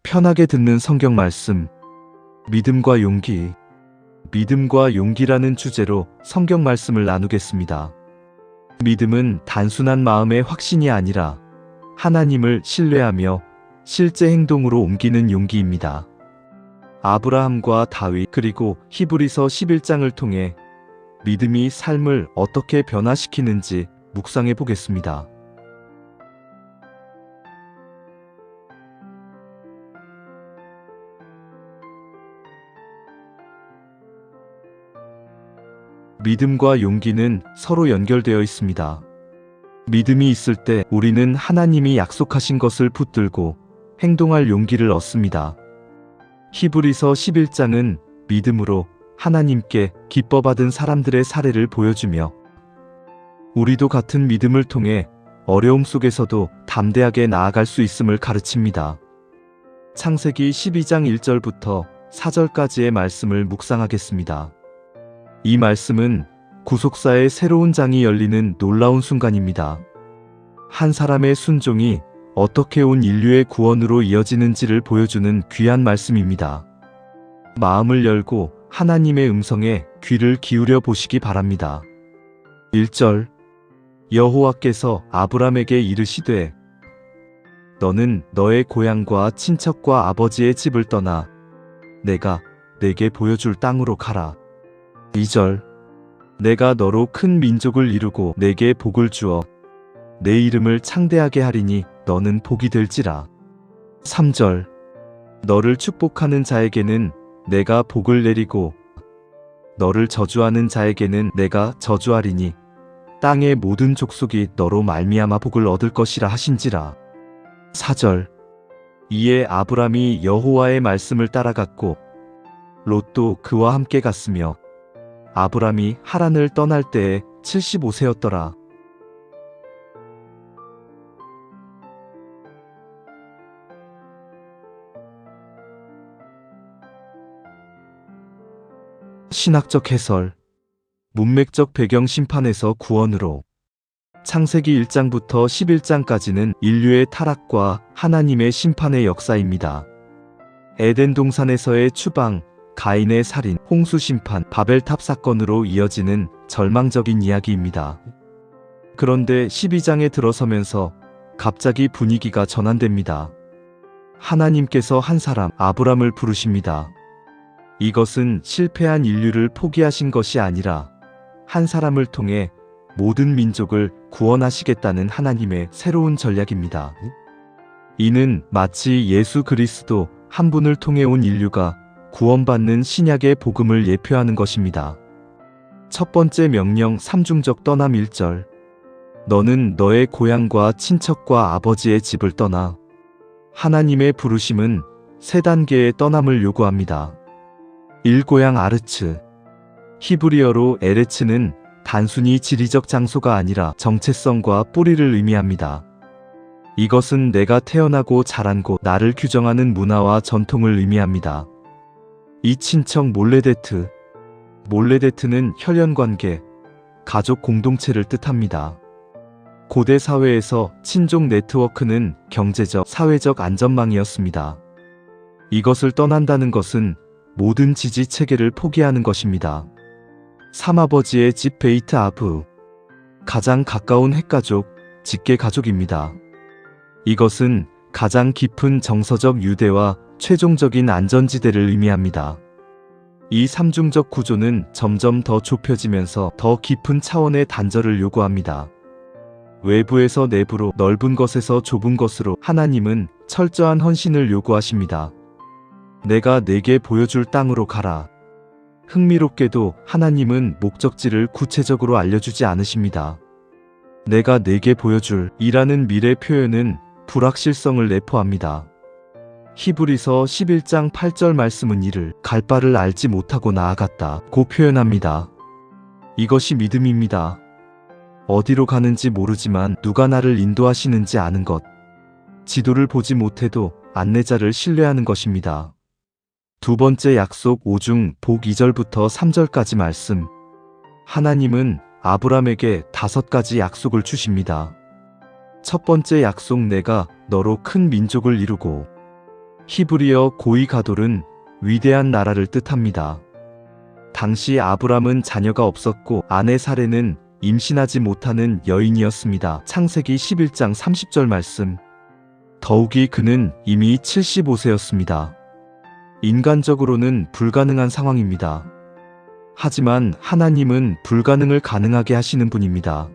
편하게 듣는 성경 말씀, 믿음과 용기. 믿음과 용기라는 주제로 성경 말씀을 나누겠습니다. 믿음은 단순한 마음의 확신이 아니라 하나님을 신뢰하며 실제 행동으로 옮기는 용기입니다. 아브라함과 다윗 그리고 히브리서 11장을 통해 믿음이 삶을 어떻게 변화시키는지 묵상해 보겠습니다. 믿음과 용기는 서로 연결되어 있습니다. 믿음이 있을 때 우리는 하나님이 약속하신 것을 붙들고 행동할 용기를 얻습니다. 히브리서 11장은 믿음으로 하나님께 기뻐받은 사람들의 사례를 보여주며 우리도 같은 믿음을 통해 어려움 속에서도 담대하게 나아갈 수 있음을 가르칩니다. 창세기 12장 1절부터 4절까지의 말씀을 묵상하겠습니다. 이 말씀은 구속사의 새로운 장이 열리는 놀라운 순간입니다. 한 사람의 순종이 어떻게 온 인류의 구원으로 이어지는지를 보여주는 귀한 말씀입니다. 마음을 열고 하나님의 음성에 귀를 기울여 보시기 바랍니다. 1절 여호와께서 아브람에게 이르시되 너는 너의 고향과 친척과 아버지의 집을 떠나 내가 내게 보여줄 땅으로 가라. 2절 내가 너로 큰 민족을 이루고 내게 복을 주어 내 이름을 창대하게 하리니 너는 복이 될지라. 3절 너를 축복하는 자에게는 내가 복을 내리고 너를 저주하는 자에게는 내가 저주하리니 땅의 모든 족속이 너로 말미암아 복을 얻을 것이라 하신지라. 4절 이에 아브람이 여호와의 말씀을 따라갔고 롯도 그와 함께 갔으며 아브람이 하란을 떠날 때에 75세였더라. 신학적 해설, 문맥적 배경 심판에서 구원으로. 창세기 1장부터 11장까지는 인류의 타락과 하나님의 심판의 역사입니다. 에덴 동산에서의 추방, 가인의 살인, 홍수 심판, 바벨탑 사건으로 이어지는 절망적인 이야기입니다. 그런데 12장에 들어서면서 갑자기 분위기가 전환됩니다. 하나님께서 한 사람, 아브람을 부르십니다. 이것은 실패한 인류를 포기하신 것이 아니라 한 사람을 통해 모든 민족을 구원하시겠다는 하나님의 새로운 전략입니다. 이는 마치 예수 그리스도 한 분을 통해 온 인류가 구원받는 신약의 복음을 예표하는 것입니다. 첫 번째 명령 삼중적 떠남 1절 너는 너의 고향과 친척과 아버지의 집을 떠나. 하나님의 부르심은 세 단계의 떠남을 요구합니다. 1고향 아르츠 히브리어로 에레츠는 단순히 지리적 장소가 아니라 정체성과 뿌리를 의미합니다. 이것은 내가 태어나고 자란 곳, 나를 규정하는 문화와 전통을 의미합니다. 이 친척 몰레데트. 몰레데트는 혈연관계, 가족 공동체를 뜻합니다. 고대 사회에서 친족 네트워크는 경제적, 사회적 안전망이었습니다. 이것을 떠난다는 것은 모든 지지 체계를 포기하는 것입니다. 삼아버지의 집 베이트 아브. 가장 가까운 핵가족, 직계 가족입니다. 이것은 가장 깊은 정서적 유대와 최종적인 안전지대를 의미합니다. 이 삼중적 구조는 점점 더 좁혀지면서 더 깊은 차원의 단절을 요구합니다. 외부에서 내부로, 넓은 것에서 좁은 것으로 하나님은 철저한 헌신을 요구하십니다. 내가 내게 보여줄 땅으로 가라. 흥미롭게도 하나님은 목적지를 구체적으로 알려주지 않으십니다. 내가 내게 보여줄 이라는 미래 표현은 불확실성을 내포합니다. 히브리서 11장 8절 말씀은 이를 갈 바를 알지 못하고 나아갔다 고 표현합니다. 이것이 믿음입니다. 어디로 가는지 모르지만 누가 나를 인도하시는지 아는 것. 지도를 보지 못해도 안내자를 신뢰하는 것입니다. 두 번째 약속 5중 복 2절부터 3절까지 말씀. 하나님은 아브람에게 5가지 약속을 주십니다. 첫 번째 약속 내가 너로 큰 민족을 이루고 히브리어 고이 가돌은 위대한 나라를 뜻합니다. 당시 아브람은 자녀가 없었고 아내 사레는 임신하지 못하는 여인이었습니다. 창세기 11장 30절 말씀. 더욱이 그는 이미 75세였습니다. 인간적으로는 불가능한 상황입니다. 하지만 하나님은 불가능을 가능하게 하시는 분입니다.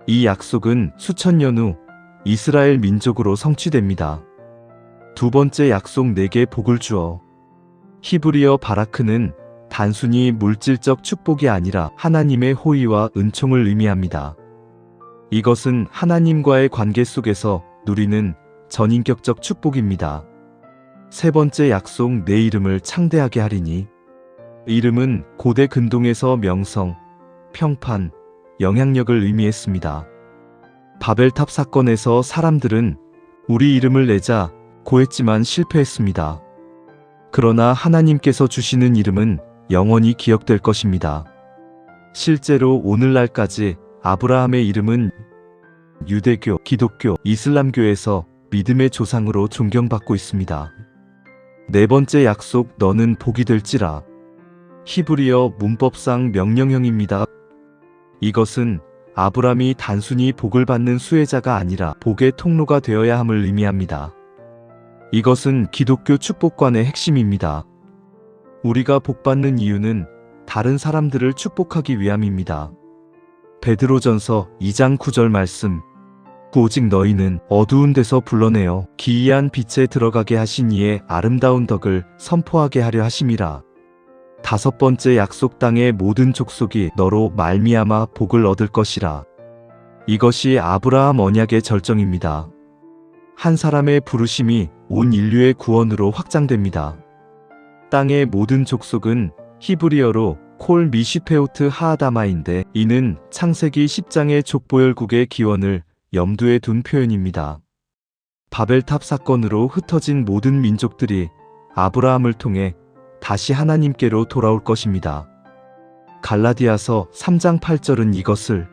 이 약속은 수천 년 후 이스라엘 민족으로 성취됩니다. 두 번째 약속 내게 복을 주어. 히브리어 바라크는 단순히 물질적 축복이 아니라 하나님의 호의와 은총을 의미합니다. 이것은 하나님과의 관계 속에서 누리는 전인격적 축복입니다. 세 번째 약속 내 이름을 창대하게 하리니. 이름은 고대 근동에서 명성, 평판, 영향력을 의미했습니다. 바벨탑 사건에서 사람들은 우리 이름을 내자고 했지만 실패했습니다. 그러나 하나님께서 주시는 이름은 영원히 기억될 것입니다. 실제로 오늘날까지 아브라함의 이름은 유대교, 기독교, 이슬람교에서 믿음의 조상으로 존경받고 있습니다. 네 번째 약속 너는 복이 될지라. 히브리어 문법상 명령형입니다. 이것은 아브람이 단순히 복을 받는 수혜자가 아니라 복의 통로가 되어야 함을 의미합니다. 이것은 기독교 축복관의 핵심입니다. 우리가 복받는 이유는 다른 사람들을 축복하기 위함입니다. 베드로전서 2장 9절 말씀. 오직 너희는 어두운 데서 불러내어 기이한 빛에 들어가게 하신 이의 아름다운 덕을 선포하게 하려 하심이라. 다섯 번째 약속 땅의 모든 족속이 너로 말미암아 복을 얻을 것이라. 이것이 아브라함 언약의 절정입니다. 한 사람의 부르심이 온 인류의 구원으로 확장됩니다. 땅의 모든 족속은 히브리어로 콜 미시페오트 하아다마인데 이는 창세기 10장의 족보열국의 기원을 염두에 둔 표현입니다. 바벨탑 사건으로 흩어진 모든 민족들이 아브라함을 통해 다시 하나님께로 돌아올 것입니다. 갈라디아서 3장 8절은 이것을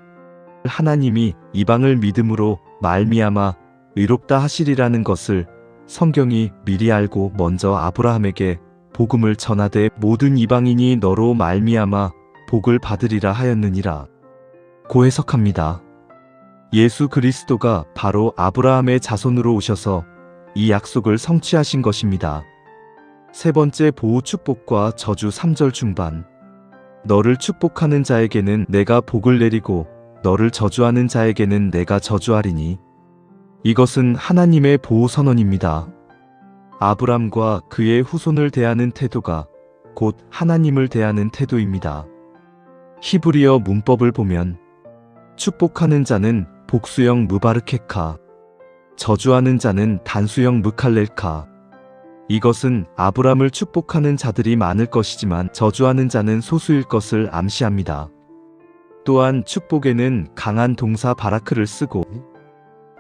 하나님이 이방을 믿음으로 말미암아 의롭다 하시리라는 것을 성경이 미리 알고 먼저 아브라함에게 복음을 전하되 모든 이방인이 너로 말미암아 복을 받으리라 하였느니라 고 해석합니다. 예수 그리스도가 바로 아브라함의 자손으로 오셔서 이 약속을 성취하신 것입니다. 세 번째 보호 축복과 저주 3절 중반. 너를 축복하는 자에게는 내가 복을 내리고 너를 저주하는 자에게는 내가 저주하리니. 이것은 하나님의 보호 선언입니다. 아브람과 그의 후손을 대하는 태도가 곧 하나님을 대하는 태도입니다. 히브리어 문법을 보면 축복하는 자는 복수형 무바르케카, 저주하는 자는 단수형 무칼렐카. 이것은 아브람을 축복하는 자들이 많을 것이지만 저주하는 자는 소수일 것을 암시합니다. 또한 축복에는 강한 동사 바라크를 쓰고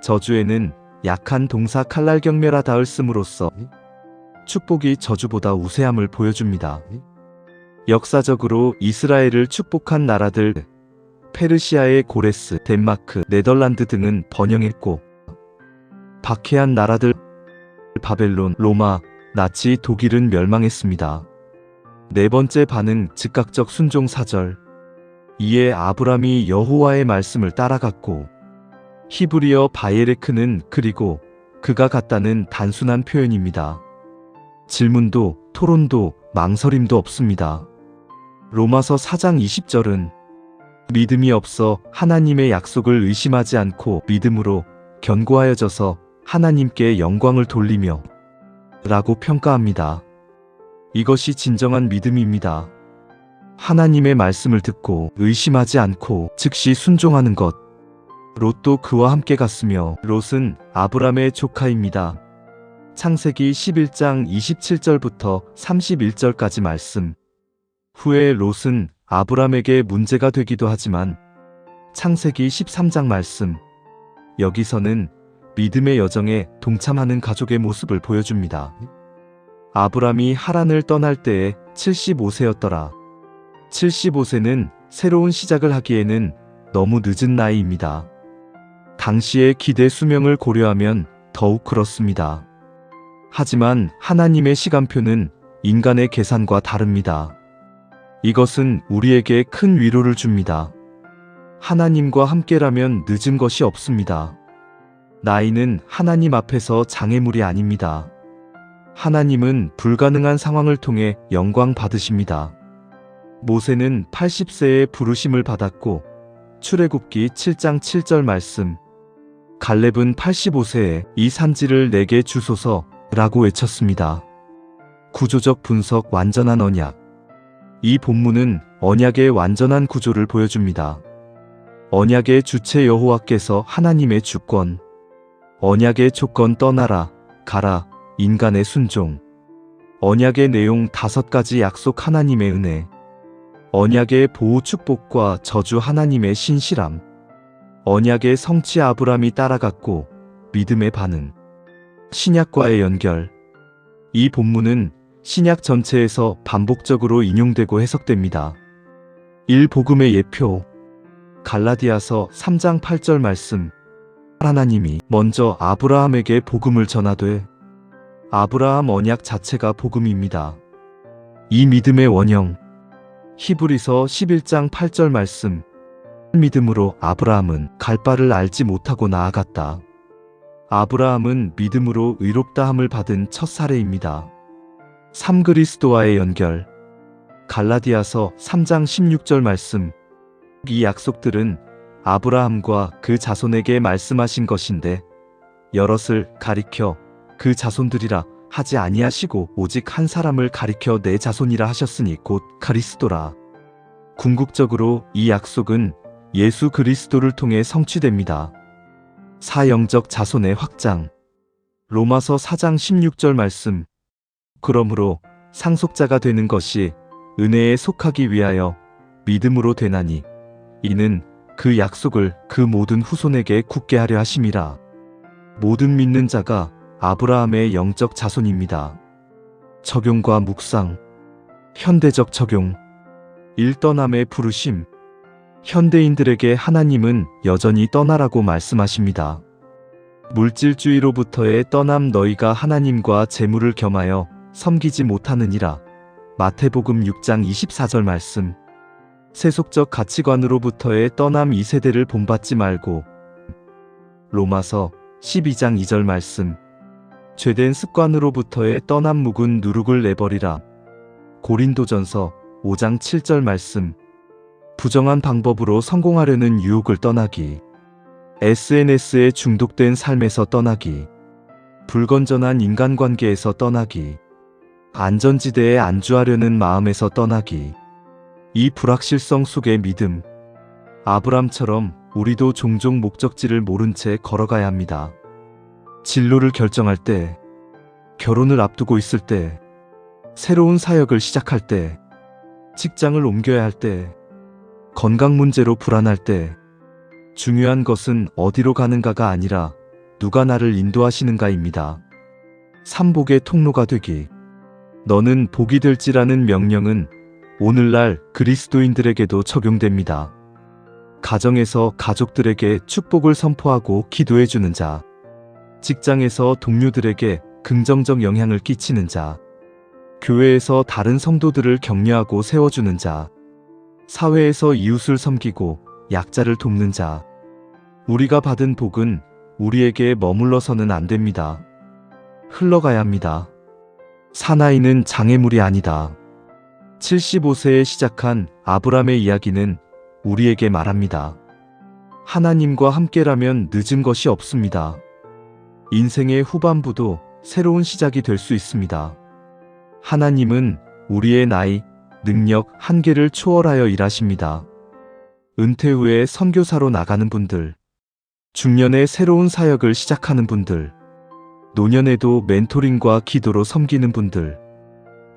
저주에는 약한 동사 칼날경멸하다을 씀으로써 축복이 저주보다 우세함을 보여줍니다. 역사적으로 이스라엘을 축복한 나라들 페르시아의 고레스, 덴마크, 네덜란드 등은 번영했고 박해한 나라들 바벨론, 로마, 나치, 독일은 멸망했습니다. 네 번째 반응 즉각적 순종 4절. 이에 아브람이 여호와의 말씀을 따라갔고 히브리어 바예레크는 그리고 그가 갔다는 단순한 표현입니다. 질문도 토론도 망설임도 없습니다. 로마서 4장 20절은 믿음이 없어 하나님의 약속을 의심하지 않고 믿음으로 견고하여져서 하나님께 영광을 돌리며 라고 평가합니다. 이것이 진정한 믿음입니다. 하나님의 말씀을 듣고 의심하지 않고 즉시 순종하는 것. 롯도 그와 함께 갔으며 롯은 아브람의 조카입니다. 창세기 11장 27절부터 31절까지 말씀. 후에 롯은 아브람에게 문제가 되기도 하지만 창세기 13장 말씀. 여기서는 믿음의 여정에 동참하는 가족의 모습을 보여줍니다. 아브람이 하란을 떠날 때에 75세였더라. 75세는 새로운 시작을 하기에는 너무 늦은 나이입니다. 당시의 기대 수명을 고려하면 더욱 그렇습니다. 하지만 하나님의 시간표는 인간의 계산과 다릅니다. 이것은 우리에게 큰 위로를 줍니다. 하나님과 함께라면 늦은 것이 없습니다. 나이는 하나님 앞에서 장애물이 아닙니다. 하나님은 불가능한 상황을 통해 영광 받으십니다. 모세는 80세에 부르심을 받았고 출애굽기 7장 7절 말씀, 갈렙은 85세에 이 산지를 내게 주소서 라고 외쳤습니다. 구조적 분석 완전한 언약. 이 본문은 언약의 완전한 구조를 보여줍니다. 언약의 주체 여호와께서 하나님의 주권, 언약의 조건 떠나라, 가라, 인간의 순종, 언약의 내용 5가지 약속 하나님의 은혜, 언약의 보호 축복과 저주 하나님의 신실함, 언약의 성취 아브람이 따라갔고 믿음의 반응, 신약과의 연결. 이 본문은 신약 전체에서 반복적으로 인용되고 해석됩니다. 1복음의 예표. 갈라디아서 3장 8절 말씀. 하나님이 먼저 아브라함에게 복음을 전하되, 아브라함 언약 자체가 복음입니다. 이 믿음의 원형. 히브리서 11장 8절 말씀. 믿음으로 아브라함은 갈 바를 알지 못하고 나아갔다. 아브라함은 믿음으로 의롭다함을 받은 첫 사례입니다. 3 그리스도와의 연결. 갈라디아서 3장 16절 말씀. 이 약속들은 아브라함과 그 자손에게 말씀하신 것인데 여럿을 가리켜 그 자손들이라 하지 아니하시고 오직 한 사람을 가리켜 내 자손이라 하셨으니 곧 그리스도라. 궁극적으로 이 약속은 예수 그리스도를 통해 성취됩니다. 사영적 자손의 확장. 로마서 4장 16절 말씀. 그러므로 상속자가 되는 것이 은혜에 속하기 위하여 믿음으로 되나니 이는 그 약속을 그 모든 후손에게 굳게 하려 하심이라. 모든 믿는 자가 아브라함의 영적 자손입니다. 적용과 묵상. 현대적 적용. 떠남의 부르심. 현대인들에게 하나님은 여전히 떠나라고 말씀하십니다. 물질주의로부터의 떠남. 너희가 하나님과 재물을 겸하여 섬기지 못하느니라. 마태복음 6장 24절 말씀. 세속적 가치관으로부터의 떠남. 이 세대를 본받지 말고. 로마서 12장 2절 말씀. 죄된 습관으로부터의 떠남. 묵은 누룩을 내버리라. 고린도전서 5장 7절 말씀. 부정한 방법으로 성공하려는 유혹을 떠나기. SNS에 중독된 삶에서 떠나기. 불건전한 인간관계에서 떠나기. 안전지대에 안주하려는 마음에서 떠나기. 이 불확실성 속의 믿음. 아브람처럼 우리도 종종 목적지를 모른 채 걸어가야 합니다. 진로를 결정할 때, 결혼을 앞두고 있을 때, 새로운 사역을 시작할 때, 직장을 옮겨야 할 때, 건강 문제로 불안할 때, 중요한 것은 어디로 가는가가 아니라 누가 나를 인도하시는가입니다. 삼복의 통로가 되기. 너는 복이 될지라는 명령은 오늘날 그리스도인들에게도 적용됩니다. 가정에서 가족들에게 축복을 선포하고 기도해주는 자, 직장에서 동료들에게 긍정적 영향을 끼치는 자, 교회에서 다른 성도들을 격려하고 세워주는 자, 사회에서 이웃을 섬기고 약자를 돕는 자. 우리가 받은 복은 우리에게 머물러서는 안 됩니다. 흘러가야 합니다. 사나이는 장애물이 아니다. 75세에 시작한 아브람의 이야기는 우리에게 말합니다. 하나님과 함께라면 늦은 것이 없습니다. 인생의 후반부도 새로운 시작이 될 수 있습니다. 하나님은 우리의 나이, 능력, 한계를 초월하여 일하십니다. 은퇴 후에 선교사로 나가는 분들, 중년에 새로운 사역을 시작하는 분들, 노년에도 멘토링과 기도로 섬기는 분들,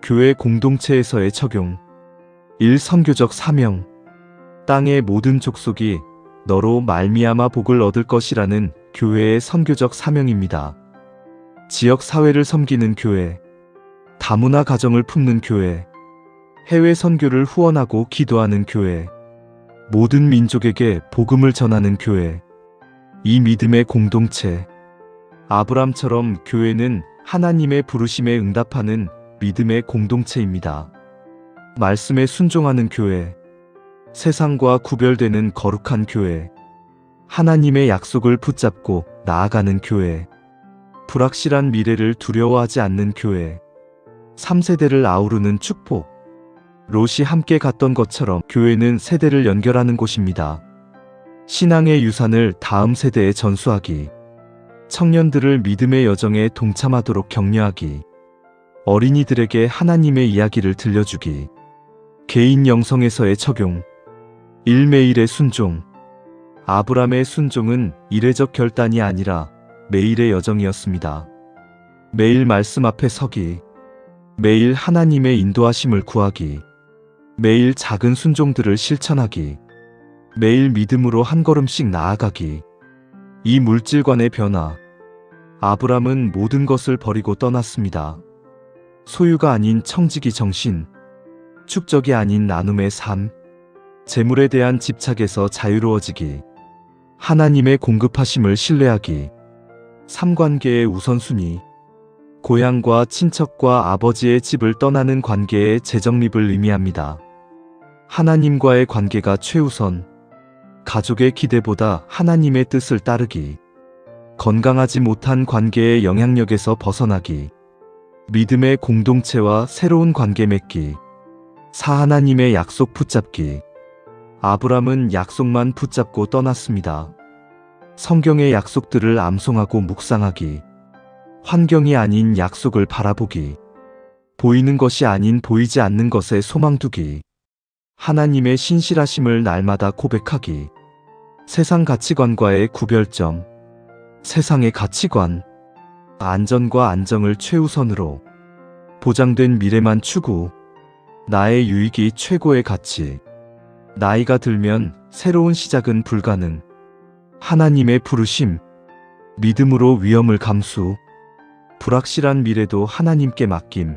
교회 공동체에서의 적용. 선교적 사명. 땅의 모든 족속이 너로 말미암아 복을 얻을 것이라는 교회의 선교적 사명입니다. 지역 사회를 섬기는 교회, 다문화 가정을 품는 교회, 해외 선교를 후원하고 기도하는 교회, 모든 민족에게 복음을 전하는 교회. 이 믿음의 공동체. 아브람처럼 교회는 하나님의 부르심에 응답하는 믿음의 공동체입니다. 말씀에 순종하는 교회, 세상과 구별되는 거룩한 교회, 하나님의 약속을 붙잡고 나아가는 교회, 불확실한 미래를 두려워하지 않는 교회, 3세대를 아우르는 축복. 롯이 함께 갔던 것처럼 교회는 세대를 연결하는 곳입니다. 신앙의 유산을 다음 세대에 전수하기, 청년들을 믿음의 여정에 동참하도록 격려하기, 어린이들에게 하나님의 이야기를 들려주기, 개인 영성에서의 적용, 일매일의 순종. 아브람의 순종은 이례적 결단이 아니라 매일의 여정이었습니다. 매일 말씀 앞에 서기, 매일 하나님의 인도하심을 구하기, 매일 작은 순종들을 실천하기, 매일 믿음으로 한 걸음씩 나아가기. 이 물질관의 변화. 아브람은 모든 것을 버리고 떠났습니다. 소유가 아닌 청지기 정신, 축적이 아닌 나눔의 삶, 재물에 대한 집착에서 자유로워지기, 하나님의 공급하심을 신뢰하기, 삼관계의 우선순위. 고향과 친척과 아버지의 집을 떠나는 관계의 재정립을 의미합니다. 하나님과의 관계가 최우선. 가족의 기대보다 하나님의 뜻을 따르기, 건강하지 못한 관계의 영향력에서 벗어나기, 믿음의 공동체와 새로운 관계 맺기, 하나님의 약속 붙잡기. 아브람은 약속만 붙잡고 떠났습니다. 성경의 약속들을 암송하고 묵상하기, 환경이 아닌 약속을 바라보기, 보이는 것이 아닌 보이지 않는 것에 소망 두기, 하나님의 신실하심을 날마다 고백하기. 세상 가치관과의 구별점. 세상의 가치관. 안전과 안정을 최우선으로. 보장된 미래만 추구. 나의 유익이 최고의 가치. 나이가 들면 새로운 시작은 불가능. 하나님의 부르심. 믿음으로 위험을 감수. 불확실한 미래도 하나님께 맡김.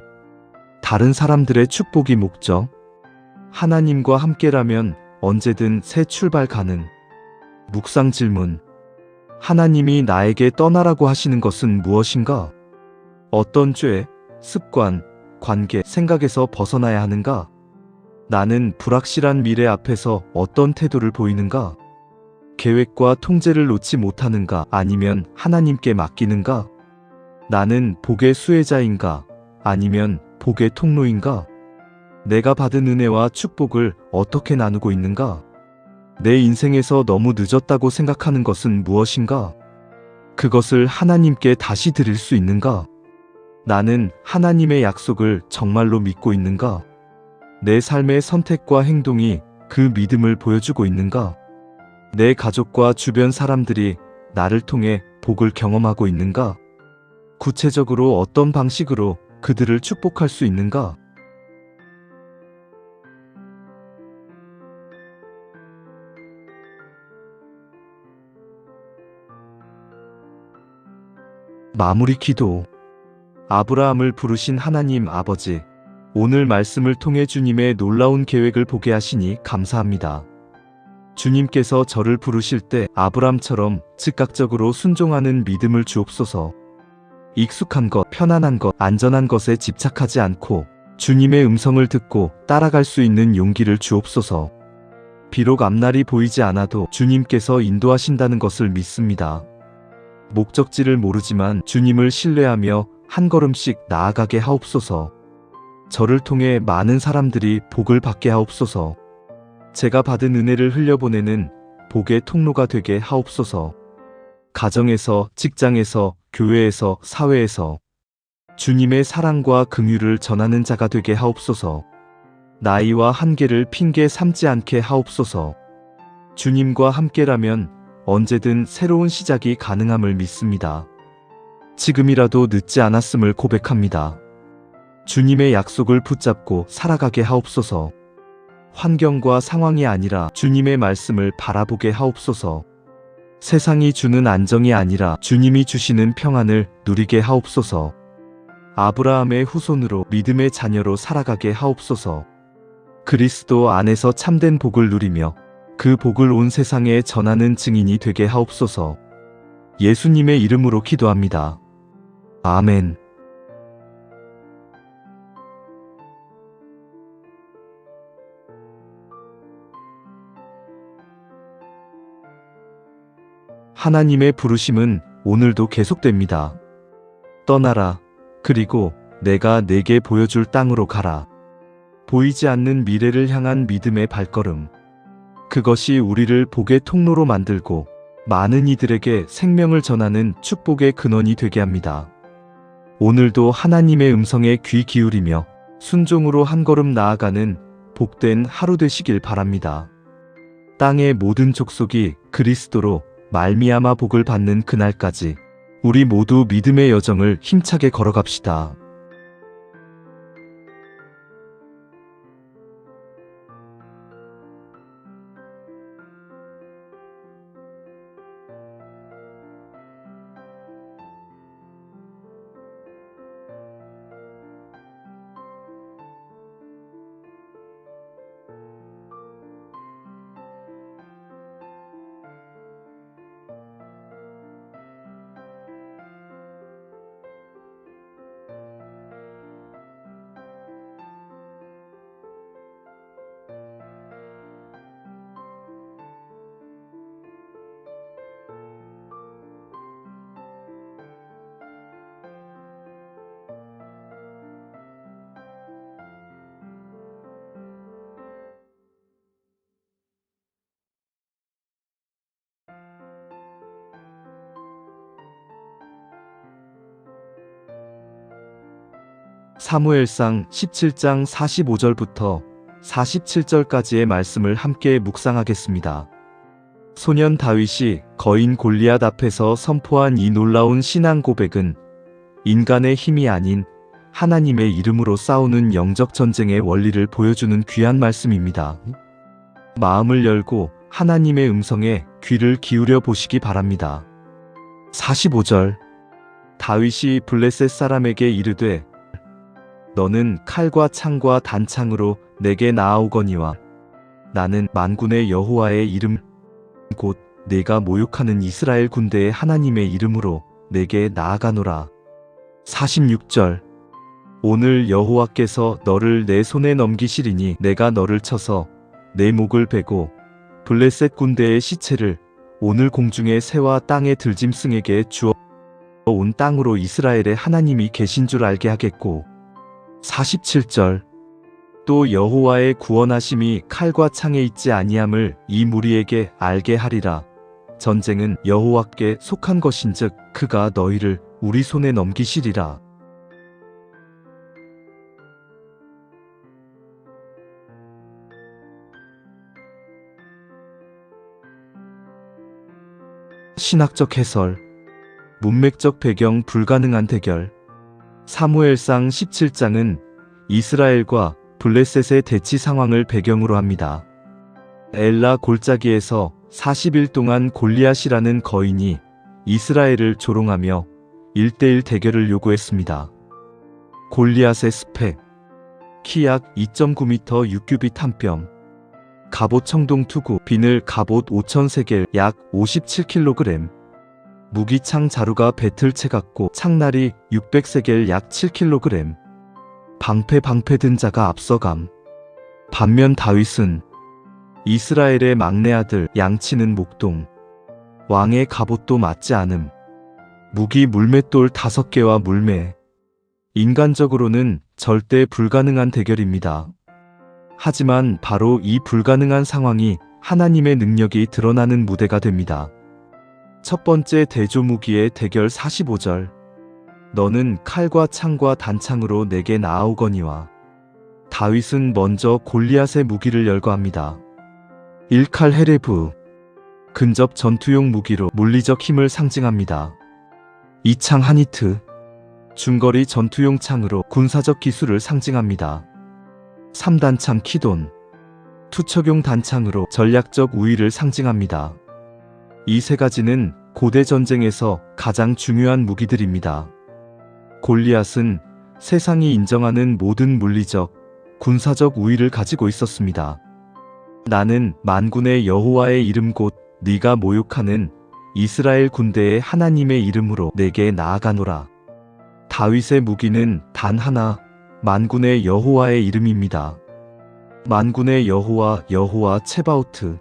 다른 사람들의 축복이 목적. 하나님과 함께라면 언제든 새 출발 가능. 묵상 질문. 하나님이 나에게 떠나라고 하시는 것은 무엇인가? 어떤 죄, 습관, 관계, 생각에서 벗어나야 하는가? 나는 불확실한 미래 앞에서 어떤 태도를 보이는가? 계획과 통제를 놓지 못하는가? 아니면 하나님께 맡기는가? 나는 복의 수혜자인가? 아니면 복의 통로인가? 내가 받은 은혜와 축복을 어떻게 나누고 있는가? 내 인생에서 너무 늦었다고 생각하는 것은 무엇인가? 그것을 하나님께 다시 드릴 수 있는가? 나는 하나님의 약속을 정말로 믿고 있는가? 내 삶의 선택과 행동이 그 믿음을 보여주고 있는가? 내 가족과 주변 사람들이 나를 통해 복을 경험하고 있는가? 구체적으로 어떤 방식으로 그들을 축복할 수 있는가? 마무리 기도. 아브라함을 부르신 하나님 아버지, 오늘 말씀을 통해 주님의 놀라운 계획을 보게 하시니 감사합니다. 주님께서 저를 부르실 때 아브라함처럼 즉각적으로 순종하는 믿음을 주옵소서. 익숙한 것, 편안한 것, 안전한 것에 집착하지 않고 주님의 음성을 듣고 따라갈 수 있는 용기를 주옵소서. 비록 앞날이 보이지 않아도 주님께서 인도하신다는 것을 믿습니다. 목적지를 모르지만 주님을 신뢰하며 한 걸음씩 나아가게 하옵소서. 저를 통해 많은 사람들이 복을 받게 하옵소서. 제가 받은 은혜를 흘려보내는 복의 통로가 되게 하옵소서. 가정에서, 직장에서, 교회에서, 사회에서 주님의 사랑과 긍휼을 전하는 자가 되게 하옵소서. 나이와 한계를 핑계 삼지 않게 하옵소서. 주님과 함께라면 언제든 새로운 시작이 가능함을 믿습니다. 지금이라도 늦지 않았음을 고백합니다. 주님의 약속을 붙잡고 살아가게 하옵소서. 환경과 상황이 아니라 주님의 말씀을 바라보게 하옵소서. 세상이 주는 안정이 아니라 주님이 주시는 평안을 누리게 하옵소서. 아브라함의 후손으로 믿음의 자녀로 살아가게 하옵소서. 그리스도 안에서 참된 복을 누리며 그 복을 온 세상에 전하는 증인이 되게 하옵소서. 예수님의 이름으로 기도합니다. 아멘. 하나님의 부르심은 오늘도 계속됩니다. 떠나라. 그리고 내가 내게 보여줄 땅으로 가라. 보이지 않는 미래를 향한 믿음의 발걸음. 그것이 우리를 복의 통로로 만들고 많은 이들에게 생명을 전하는 축복의 근원이 되게 합니다. 오늘도 하나님의 음성에 귀 기울이며 순종으로 한 걸음 나아가는 복된 하루 되시길 바랍니다. 땅의 모든 족속이 그리스도로 말미암아 복을 받는 그날까지 우리 모두 믿음의 여정을 힘차게 걸어갑시다. 사무엘상 17장 45절부터 47절까지의 말씀을 함께 묵상하겠습니다. 소년 다윗이 거인 골리앗 앞에서 선포한 이 놀라운 신앙 고백은 인간의 힘이 아닌 하나님의 이름으로 싸우는 영적 전쟁의 원리를 보여주는 귀한 말씀입니다. 마음을 열고 하나님의 음성에 귀를 기울여 보시기 바랍니다. 45절. 다윗이 블레셋 사람에게 이르되 너는 칼과 창과 단창으로 내게 나아오거니와 나는 만군의 여호와의 이름 곧 내가 모욕하는 이스라엘 군대의 하나님의 이름으로 내게 나아가노라. 46절. 오늘 여호와께서 너를 내 손에 넘기시리니 내가 너를 쳐서 내 목을 베고 블레셋 군대의 시체를 오늘 공중의 새와 땅의 들짐승에게 주어 온 땅으로 이스라엘의 하나님이 계신 줄 알게 하겠고. 47절. 또 여호와의 구원하심이 칼과 창에 있지 아니함을 이 무리에게 알게 하리라. 전쟁은 여호와께 속한 것인즉 그가 너희를 우리 손에 넘기시리라. 신학적 해설. 문맥적 배경 불가능한 대결. 사무엘상 17장은 이스라엘과 블레셋의 대치 상황을 배경으로 합니다. 엘라 골짜기에서 40일 동안 골리앗이라는 거인이 이스라엘을 조롱하며 1대1 대결을 요구했습니다. 골리앗의 스펙. 키 약 2.9m 6규빗 한 뼘. 갑옷 청동 투구 비늘 갑옷 5,000세겔 약 57kg. 무기창 자루가 배틀채 같고 창날이 600세겔 약 7kg. 방패 든 자가 앞서감. 반면 다윗은 이스라엘의 막내 아들 양치는 목동. 왕의 갑옷도 맞지 않음. 무기 물맷돌 5개와 물매. 인간적으로는 절대 불가능한 대결입니다. 하지만 바로 이 불가능한 상황이 하나님의 능력이 드러나는 무대가 됩니다. 첫 번째 대조무기의 대결. 45절. 너는 칼과 창과 단창으로 내게 나아오거니와. 다윗은 먼저 골리앗의 무기를 열거합니다. 1칼 헤레브. 근접 전투용 무기로 물리적 힘을 상징합니다. 2창 하니트. 중거리 전투용 창으로 군사적 기술을 상징합니다. 3단창 키돈. 투척용 단창으로 전략적 우위를 상징합니다. 이 세 가지는 고대 전쟁에서 가장 중요한 무기들입니다. 골리앗은 세상이 인정하는 모든 물리적, 군사적 우위를 가지고 있었습니다. 나는 만군의 여호와의 이름 곧 네가 모욕하는 이스라엘 군대의 하나님의 이름으로 내게 나아가노라. 다윗의 무기는 단 하나, 만군의 여호와의 이름입니다. 만군의 여호와, 여호와 체바오트.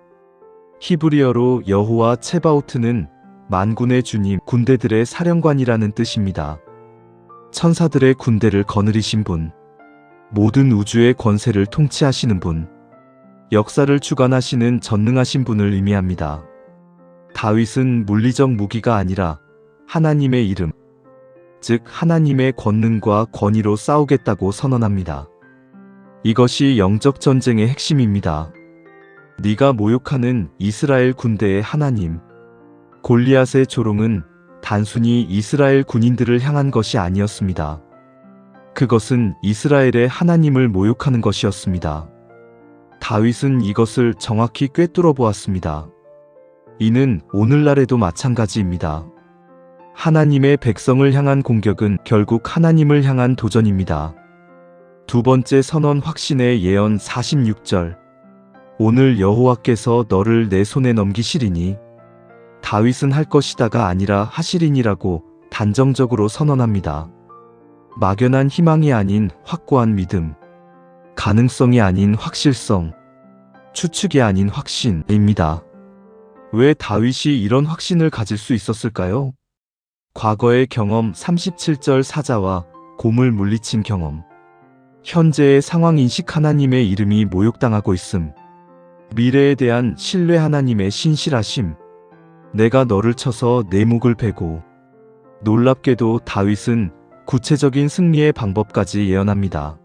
히브리어로 여호와 체바오트는 만군의 주님, 군대들의 사령관이라는 뜻입니다. 천사들의 군대를 거느리신 분, 모든 우주의 권세를 통치하시는 분, 역사를 주관하시는 전능하신 분을 의미합니다. 다윗은 물리적 무기가 아니라 하나님의 이름, 즉 하나님의 권능과 권위로 싸우겠다고 선언합니다. 이것이 영적 전쟁의 핵심입니다. 네가 모욕하는 이스라엘 군대의 하나님. 골리앗의 조롱은 단순히 이스라엘 군인들을 향한 것이 아니었습니다. 그것은 이스라엘의 하나님을 모욕하는 것이었습니다. 다윗은 이것을 정확히 꿰뚫어 보았습니다. 이는 오늘날에도 마찬가지입니다. 하나님의 백성을 향한 공격은 결국 하나님을 향한 도전입니다. 두 번째 선언 확신의 예언 46절. 오늘 여호와께서 너를 내 손에 넘기시리니 다윗은 할 것이다가 아니라 하시리니라고 단정적으로 선언합니다. 막연한 희망이 아닌 확고한 믿음, 가능성이 아닌 확실성, 추측이 아닌 확신입니다. 왜 다윗이 이런 확신을 가질 수 있었을까요? 과거의 경험 37절 사자와 곰을 물리친 경험, 현재의 상황 인식 하나님의 이름이 모욕당하고 있음, 미래에 대한 신뢰 하나님의 신실하심, 내가 너를 쳐서 내 목을 베고. 놀랍게도 다윗은 구체적인 승리의 방법까지 예언합니다.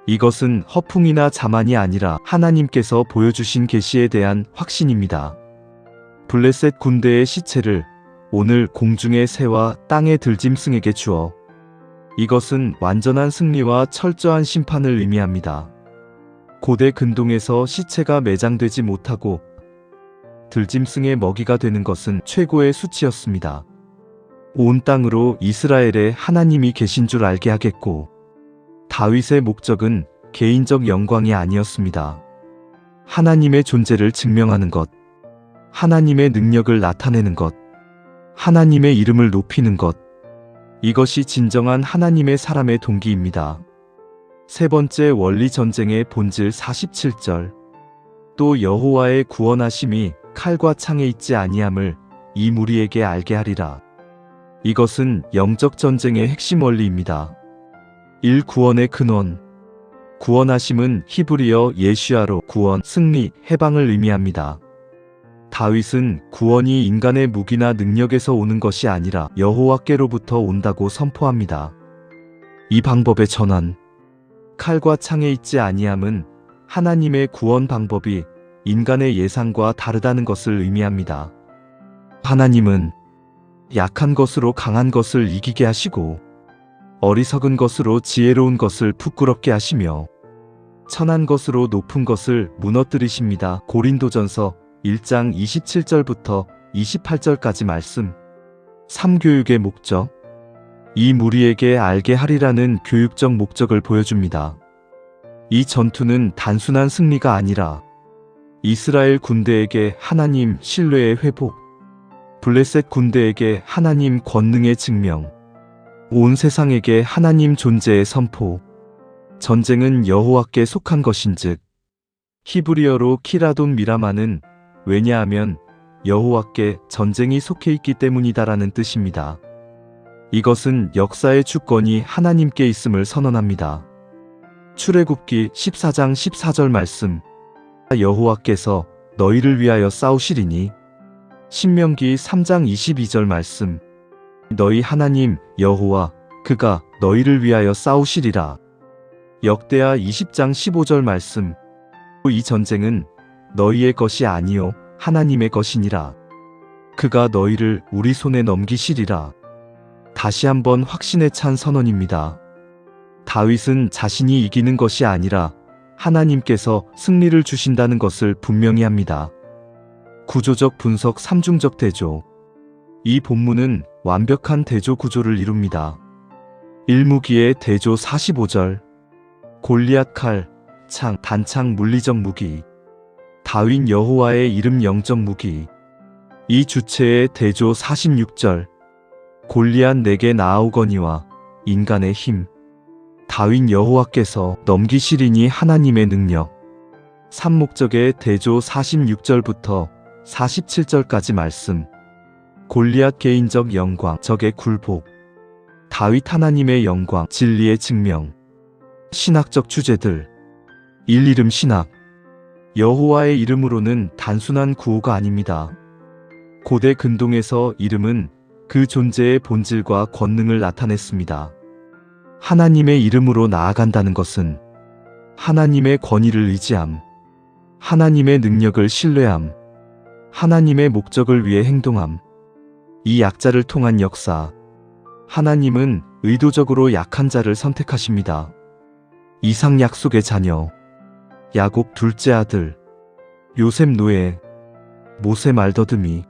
이것은 허풍이나 자만이 아니라 하나님께서 보여주신 계시에 대한 확신입니다. 블레셋 군대의 시체를 오늘 공중의 새와 땅의 들짐승에게 주어. 이것은 완전한 승리와 철저한 심판을 의미합니다. 고대 근동에서 시체가 매장되지 못하고 들짐승의 먹이가 되는 것은 최고의 수치였습니다. 온 땅으로 이스라엘에 하나님이 계신 줄 알게 하겠고, 다윗의 목적은 개인적 영광이 아니었습니다. 하나님의 존재를 증명하는 것, 하나님의 능력을 나타내는 것, 하나님의 이름을 높이는 것, 이것이 진정한 하나님의 사람의 동기입니다. 세 번째 원리 전쟁의 본질 47절. 또 여호와의 구원하심이 칼과 창에 있지 아니함을 이 무리에게 알게 하리라. 이것은 영적 전쟁의 핵심 원리입니다. 1. 구원의 근원. 구원하심은 히브리어 예슈아로 구원, 승리, 해방을 의미합니다. 다윗은 구원이 인간의 무기나 능력에서 오는 것이 아니라 여호와께로부터 온다고 선포합니다. 이 방법의 전환. 칼과 창에 있지 아니함은 하나님의 구원 방법이 인간의 예상과 다르다는 것을 의미합니다. 하나님은 약한 것으로 강한 것을 이기게 하시고, 어리석은 것으로 지혜로운 것을 부끄럽게 하시며, 천한 것으로 높은 것을 무너뜨리십니다. 고린도전서 1장 27절부터 28절까지 말씀. 3. 교육의 목적. 이 무리에게 알게 하리라는 교육적 목적을 보여줍니다. 이 전투는 단순한 승리가 아니라 이스라엘 군대에게 하나님 신뢰의 회복, 블레셋 군대에게 하나님 권능의 증명, 온 세상에게 하나님 존재의 선포. 전쟁은 여호와께 속한 것인즉, 히브리어로 키라돈 미라마는 왜냐하면 여호와께 전쟁이 속해 있기 때문이다라는 뜻입니다. 이것은 역사의 주권이 하나님께 있음을 선언합니다. 출애굽기 14장 14절 말씀. 여호와께서 너희를 위하여 싸우시리니. 신명기 3장 22절 말씀. 너희 하나님 여호와 그가 너희를 위하여 싸우시리라. 역대하 20장 15절 말씀. 이 전쟁은 너희의 것이 아니요 하나님의 것이니라. 그가 너희를 우리 손에 넘기시리라. 다시 한번 확신에 찬 선언입니다. 다윗은 자신이 이기는 것이 아니라 하나님께서 승리를 주신다는 것을 분명히 합니다. 구조적 분석 3중적 대조. 이 본문은 완벽한 대조 구조를 이룹니다. 1무기의 대조 45절. 골리앗 칼, 창, 단창 물리적 무기. 다윗 여호와의 이름 영적 무기. 이 주체의 대조 46절. 골리앗 내게 나아오거니와 인간의 힘. 다윗 여호와께서 넘기시리니 하나님의 능력. 3목적의 대조 46절부터 47절까지 말씀. 골리앗 개인적 영광, 적의 굴복. 다윗 하나님의 영광, 진리의 증명. 신학적 주제들. 1. 이름 신학. 여호와의 이름으로는 단순한 구호가 아닙니다. 고대 근동에서 이름은 그 존재의 본질과 권능을 나타냈습니다. 하나님의 이름으로 나아간다는 것은 하나님의 권위를 의지함, 하나님의 능력을 신뢰함, 하나님의 목적을 위해 행동함. 이 약자를 통한 역사. 하나님은 의도적으로 약한 자를 선택하십니다. 이삭 약속의 자녀, 야곱 둘째 아들, 요셉 노예, 모세 말더듬이,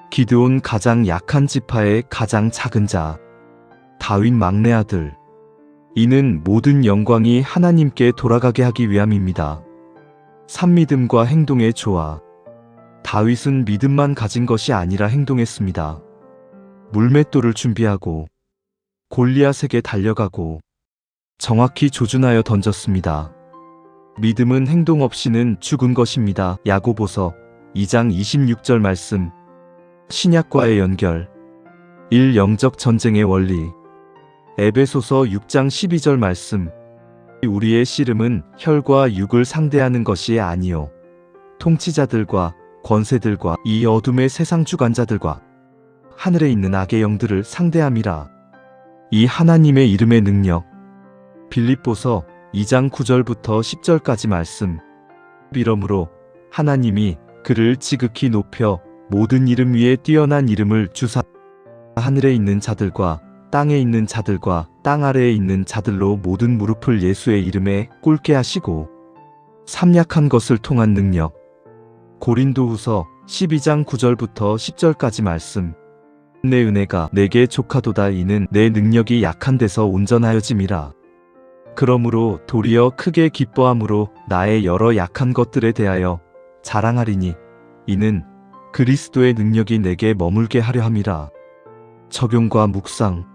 기드온 가장 약한 지파의 가장 작은 자, 다윗 막내 아들. 이는 모든 영광이 하나님께 돌아가게 하기 위함입니다. 산믿음과 행동의 조화. 다윗은 믿음만 가진 것이 아니라 행동했습니다. 물맷돌을 준비하고 골리앗에게 달려가고 정확히 조준하여 던졌습니다. 믿음은 행동 없이는 죽은 것입니다. 야고보서 2장 26절 말씀. 신약과의 연결. 1. 영적 전쟁의 원리. 에베소서 6장 12절 말씀. 우리의 씨름은 혈과 육을 상대하는 것이 아니요 통치자들과 권세들과 이 어둠의 세상 주관자들과 하늘에 있는 악의 영들을 상대함이라. 이 하나님의 이름의 능력. 빌립보서 2장 9절부터 10절까지 말씀. 이러므로 하나님이 그를 지극히 높여 모든 이름 위에 뛰어난 이름을 주사 하늘에 있는 자들과 땅에 있는 자들과 땅 아래에 있는 자들로 모든 무릎을 예수의 이름에 꿇게 하시고 삼약한 것을 통한 능력. 고린도후서 12장 9절부터 10절까지 말씀. 내 은혜가 내게 족하도다. 이는 내 능력이 약한 데서 온전하여짐이라. 그러므로 도리어 크게 기뻐함으로 나의 여러 약한 것들에 대하여 자랑하리니 이는 그리스도의 능력이 내게 머물게 하려 함이라. 적용과 묵상.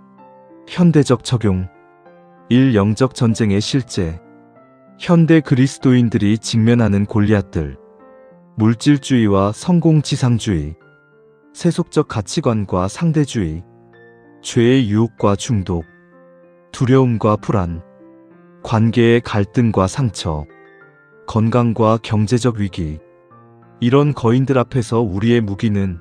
현대적 적용. 1. 영적 전쟁의 실제. 현대 그리스도인들이 직면하는 골리앗들. 물질주의와 성공지상주의, 세속적 가치관과 상대주의, 죄의 유혹과 중독, 두려움과 불안, 관계의 갈등과 상처, 건강과 경제적 위기. 이런 거인들 앞에서 우리의 무기는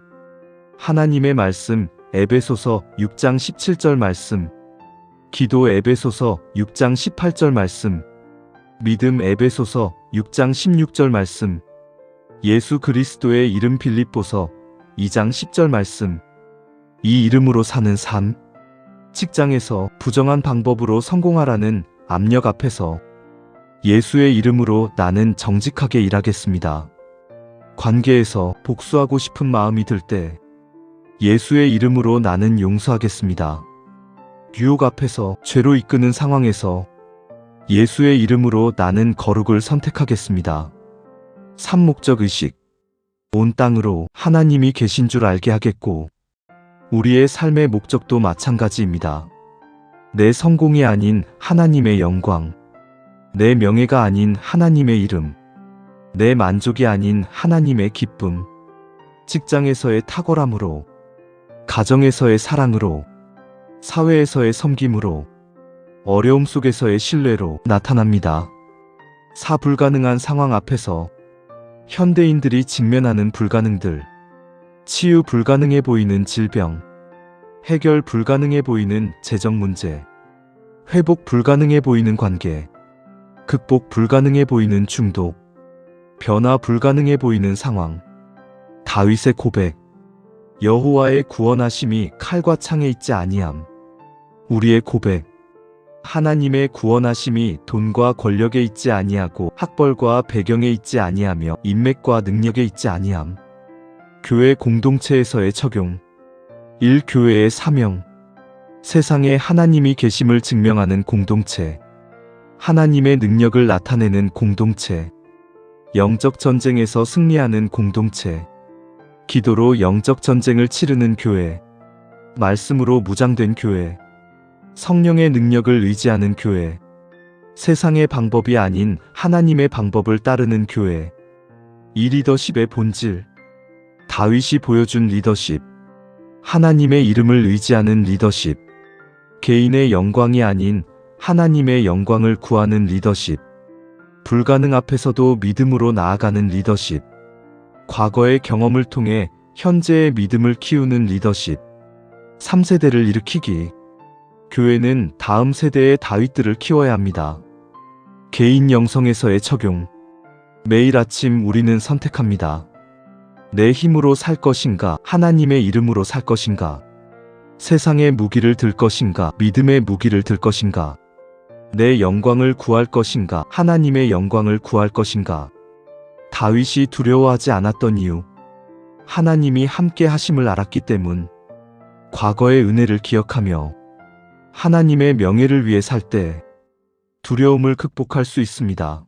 하나님의 말씀. 에베소서 6장 17절 말씀. 기도. 에베소서 6장 18절 말씀. 믿음. 에베소서 6장 16절 말씀. 예수 그리스도의 이름. 빌립보서 2장 10절 말씀. 이 이름으로 사는 삶. 직장에서 부정한 방법으로 성공하라는 압력 앞에서 예수의 이름으로 나는 정직하게 일하겠습니다. 관계에서 복수하고 싶은 마음이 들 때 예수의 이름으로 나는 용서하겠습니다. 유혹 앞에서 죄로 이끄는 상황에서 예수의 이름으로 나는 거룩을 선택하겠습니다. 삼목적 의식. 온 땅으로 하나님이 계신 줄 알게 하겠고 우리의 삶의 목적도 마찬가지입니다. 내 성공이 아닌 하나님의 영광, 내 명예가 아닌 하나님의 이름, 내 만족이 아닌 하나님의 기쁨. 직장에서의 탁월함으로, 가정에서의 사랑으로, 사회에서의 섬김으로, 어려움 속에서의 신뢰로 나타납니다. 불가능한 상황 앞에서 현대인들이 직면하는 불가능들. 치유 불가능해 보이는 질병, 해결 불가능해 보이는 재정 문제, 회복 불가능해 보이는 관계, 극복 불가능해 보이는 중독, 변화 불가능해 보이는 상황. 다윗의 고백. 여호와의 구원하심이 칼과 창에 있지 아니함. 우리의 고백. 하나님의 구원하심이 돈과 권력에 있지 아니하고 학벌과 배경에 있지 아니하며 인맥과 능력에 있지 아니함. 교회 공동체에서의 적용. 1. 교회의 사명. 세상에 하나님이 계심을 증명하는 공동체. 하나님의 능력을 나타내는 공동체. 영적 전쟁에서 승리하는 공동체. 기도로 영적 전쟁을 치르는 교회. 말씀으로 무장된 교회. 성령의 능력을 의지하는 교회. 세상의 방법이 아닌 하나님의 방법을 따르는 교회. 이 리더십의 본질. 다윗이 보여준 리더십. 하나님의 이름을 의지하는 리더십. 개인의 영광이 아닌 하나님의 영광을 구하는 리더십. 불가능 앞에서도 믿음으로 나아가는 리더십. 과거의 경험을 통해 현재의 믿음을 키우는 리더십. 3세대를 일으키기. 교회는 다음 세대의 다윗들을 키워야 합니다. 개인 영성에서의 적용. 매일 아침 우리는 선택합니다. 내 힘으로 살 것인가, 하나님의 이름으로 살 것인가? 세상의 무기를 들 것인가, 믿음의 무기를 들 것인가? 내 영광을 구할 것인가, 하나님의 영광을 구할 것인가? 다윗이 두려워하지 않았던 이유. 하나님이 함께 하심을 알았기 때문. 과거의 은혜를 기억하며 하나님의 명예를 위해 살 때 두려움을 극복할 수 있습니다.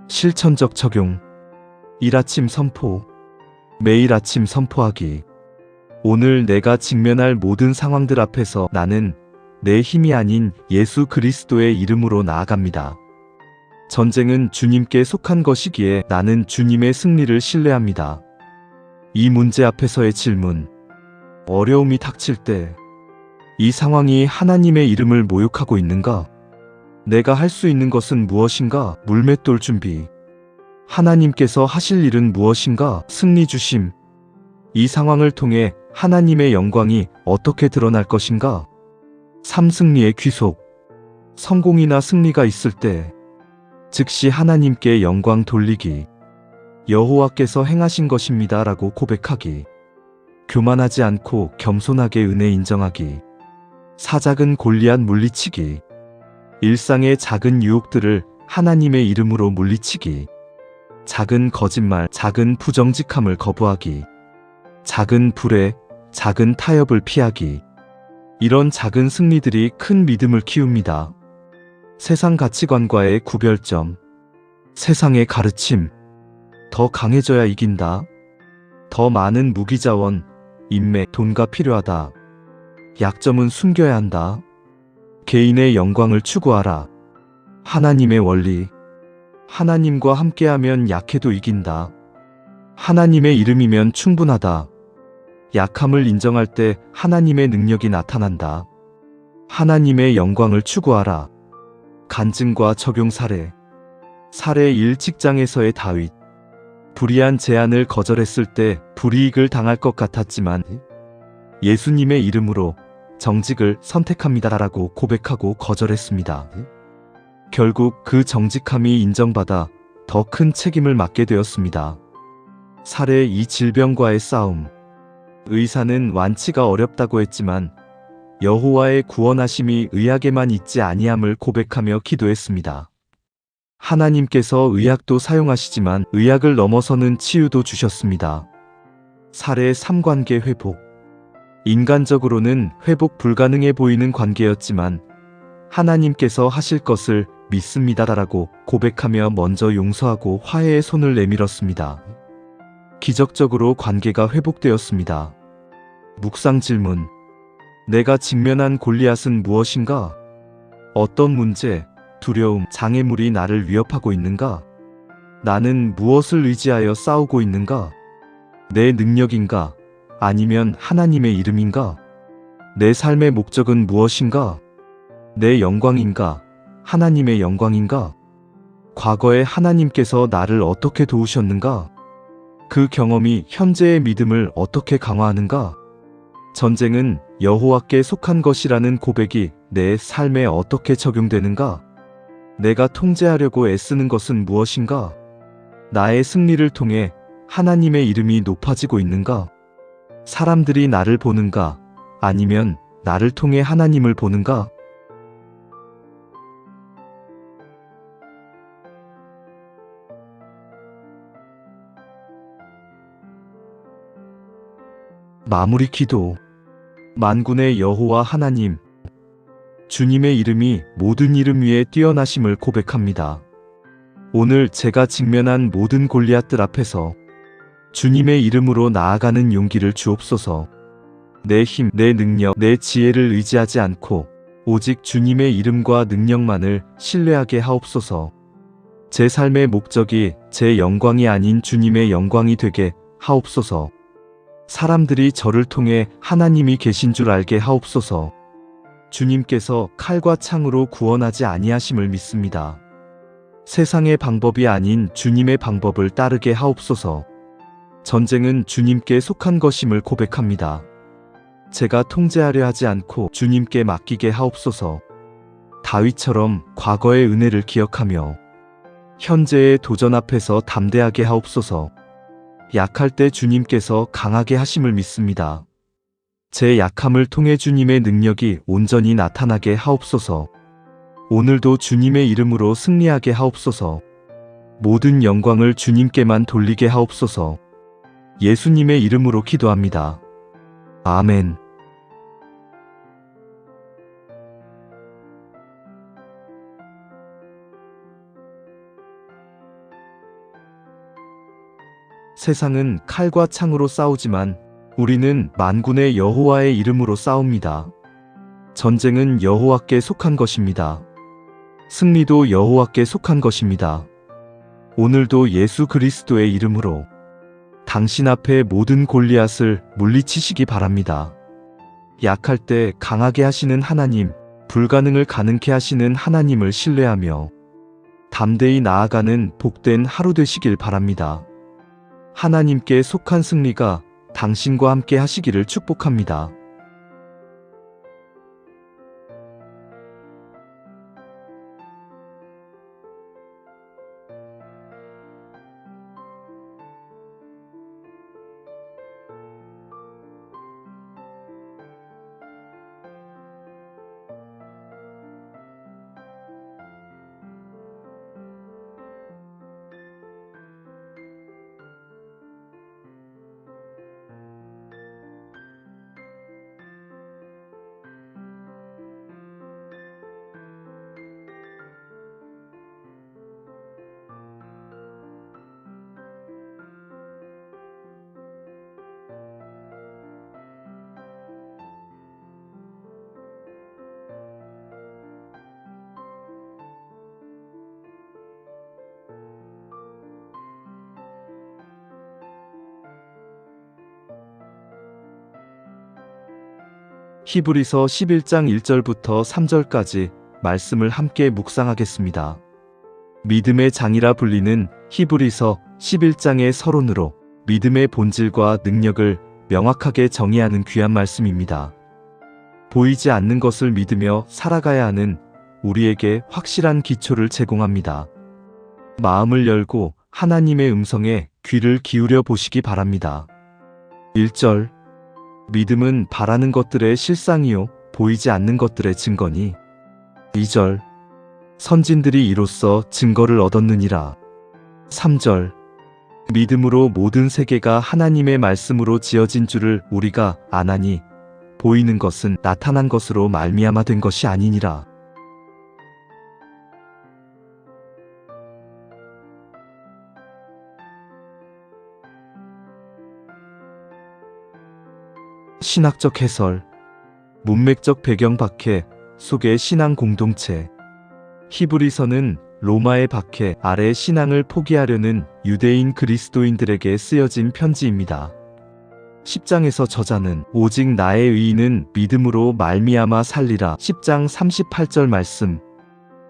실천적 적용. 일아침 선포. 매일 아침 선포하기. 오늘 내가 직면할 모든 상황들 앞에서 나는 내 힘이 아닌 예수 그리스도의 이름으로 나아갑니다. 전쟁은 주님께 속한 것이기에 나는 주님의 승리를 신뢰합니다. 이 문제 앞에서의 질문. 어려움이 닥칠 때 이 상황이 하나님의 이름을 모욕하고 있는가? 내가 할 수 있는 것은 무엇인가? 물맷돌 준비. 하나님께서 하실 일은 무엇인가? 승리 주심. 이 상황을 통해 하나님의 영광이 어떻게 드러날 것인가? 삼승리의 귀속. 성공이나 승리가 있을 때 즉시 하나님께 영광 돌리기. 여호와께서 행하신 것입니다 라고 고백하기. 교만하지 않고 겸손하게 은혜 인정하기. 사작은 골리앗 물리치기. 일상의 작은 유혹들을 하나님의 이름으로 물리치기. 작은 거짓말, 작은 부정직함을 거부하기. 작은 불의, 작은 타협을 피하기. 이런 작은 승리들이 큰 믿음을 키웁니다. 세상 가치관과의 구별점. 세상의 가르침. 더 강해져야 이긴다. 더 많은 무기자원, 인맥, 돈가 필요하다. 약점은 숨겨야 한다. 개인의 영광을 추구하라. 하나님의 원리. 하나님과 함께하면 약해도 이긴다. 하나님의 이름이면 충분하다. 약함을 인정할 때 하나님의 능력이 나타난다. 하나님의 영광을 추구하라. 간증과 적용 사례. 사례 1. 직장에서의 다윗. 불의한 제안을 거절했을 때 불이익을 당할 것 같았지만 예수님의 이름으로 정직을 선택합니다라고 고백하고 거절했습니다. 결국 그 정직함이 인정받아 더 큰 책임을 맡게 되었습니다. 사례 2. 질병과의 싸움. 의사는 완치가 어렵다고 했지만 여호와의 구원하심이 의학에만 있지 아니함을 고백하며 기도했습니다. 하나님께서 의학도 사용하시지만 의학을 넘어서는 치유도 주셨습니다. 사례 3. 관계 회복. 인간적으로는 회복 불가능해 보이는 관계였지만 하나님께서 하실 것을 믿습니다라고 고백하며 먼저 용서하고 화해의 손을 내밀었습니다. 기적적으로 관계가 회복되었습니다. 묵상 질문. 내가 직면한 골리앗은 무엇인가? 어떤 문제, 두려움, 장애물이 나를 위협하고 있는가? 나는 무엇을 의지하여 싸우고 있는가? 내 능력인가? 아니면 하나님의 이름인가? 내 삶의 목적은 무엇인가? 내 영광인가? 하나님의 영광인가? 과거에 하나님께서 나를 어떻게 도우셨는가? 그 경험이 현재의 믿음을 어떻게 강화하는가? 전쟁은 여호와께 속한 것이라는 고백이 내 삶에 어떻게 적용되는가? 내가 통제하려고 애쓰는 것은 무엇인가? 나의 승리를 통해 하나님의 이름이 높아지고 있는가? 사람들이 나를 보는가? 아니면 나를 통해 하나님을 보는가? 마무리 기도. 만군의 여호와 하나님, 주님의 이름이 모든 이름 위에 뛰어나심을 고백합니다. 오늘 제가 직면한 모든 골리앗들 앞에서 주님의 이름으로 나아가는 용기를 주옵소서. 내 힘, 내 능력, 내 지혜를 의지하지 않고 오직 주님의 이름과 능력만을 신뢰하게 하옵소서. 제 삶의 목적이 제 영광이 아닌 주님의 영광이 되게 하옵소서. 사람들이 저를 통해 하나님이 계신 줄 알게 하옵소서. 주님께서 칼과 창으로 구원하지 아니하심을 믿습니다. 세상의 방법이 아닌 주님의 방법을 따르게 하옵소서. 전쟁은 주님께 속한 것임을 고백합니다. 제가 통제하려 하지 않고 주님께 맡기게 하옵소서. 다윗처럼 과거의 은혜를 기억하며 현재의 도전 앞에서 담대하게 하옵소서. 약할 때 주님께서 강하게 하심을 믿습니다. 제 약함을 통해 주님의 능력이 온전히 나타나게 하옵소서. 오늘도 주님의 이름으로 승리하게 하옵소서. 모든 영광을 주님께만 돌리게 하옵소서. 예수님의 이름으로 기도합니다. 아멘. 세상은 칼과 창으로 싸우지만 우리는 만군의 여호와의 이름으로 싸웁니다. 전쟁은 여호와께 속한 것입니다. 승리도 여호와께 속한 것입니다. 오늘도 예수 그리스도의 이름으로 당신 앞에 모든 골리앗을 물리치시기 바랍니다. 약할 때 강하게 하시는 하나님, 불가능을 가능케 하시는 하나님을 신뢰하며 담대히 나아가는 복된 하루 되시길 바랍니다. 하나님께 속한 승리가 당신과 함께 하시기를 축복합니다. 히브리서 11장 1절부터 3절까지 말씀을 함께 묵상하겠습니다. 믿음의 장이라 불리는 히브리서 11장의 서론으로 믿음의 본질과 능력을 명확하게 정의하는 귀한 말씀입니다. 보이지 않는 것을 믿으며 살아가야 하는 우리에게 확실한 기초를 제공합니다. 마음을 열고 하나님의 음성에 귀를 기울여 보시기 바랍니다. 1절 믿음은 바라는 것들의 실상이요 보이지 않는 것들의 증거니. 2절 선진들이 이로써 증거를 얻었느니라. 3절 믿음으로 모든 세계가 하나님의 말씀으로 지어진 줄을 우리가 아나니 보이는 것은 나타난 것으로 말미암아 된 것이 아니니라. 신학적 해설, 문맥적 배경 박해 속의 신앙 공동체. 히브리서는 로마의 박해 아래 신앙을 포기하려는 유대인 그리스도인들에게 쓰여진 편지입니다. 10장에서 저자는 오직 나의 의인은 믿음으로 말미암아 살리라 10장 38절 말씀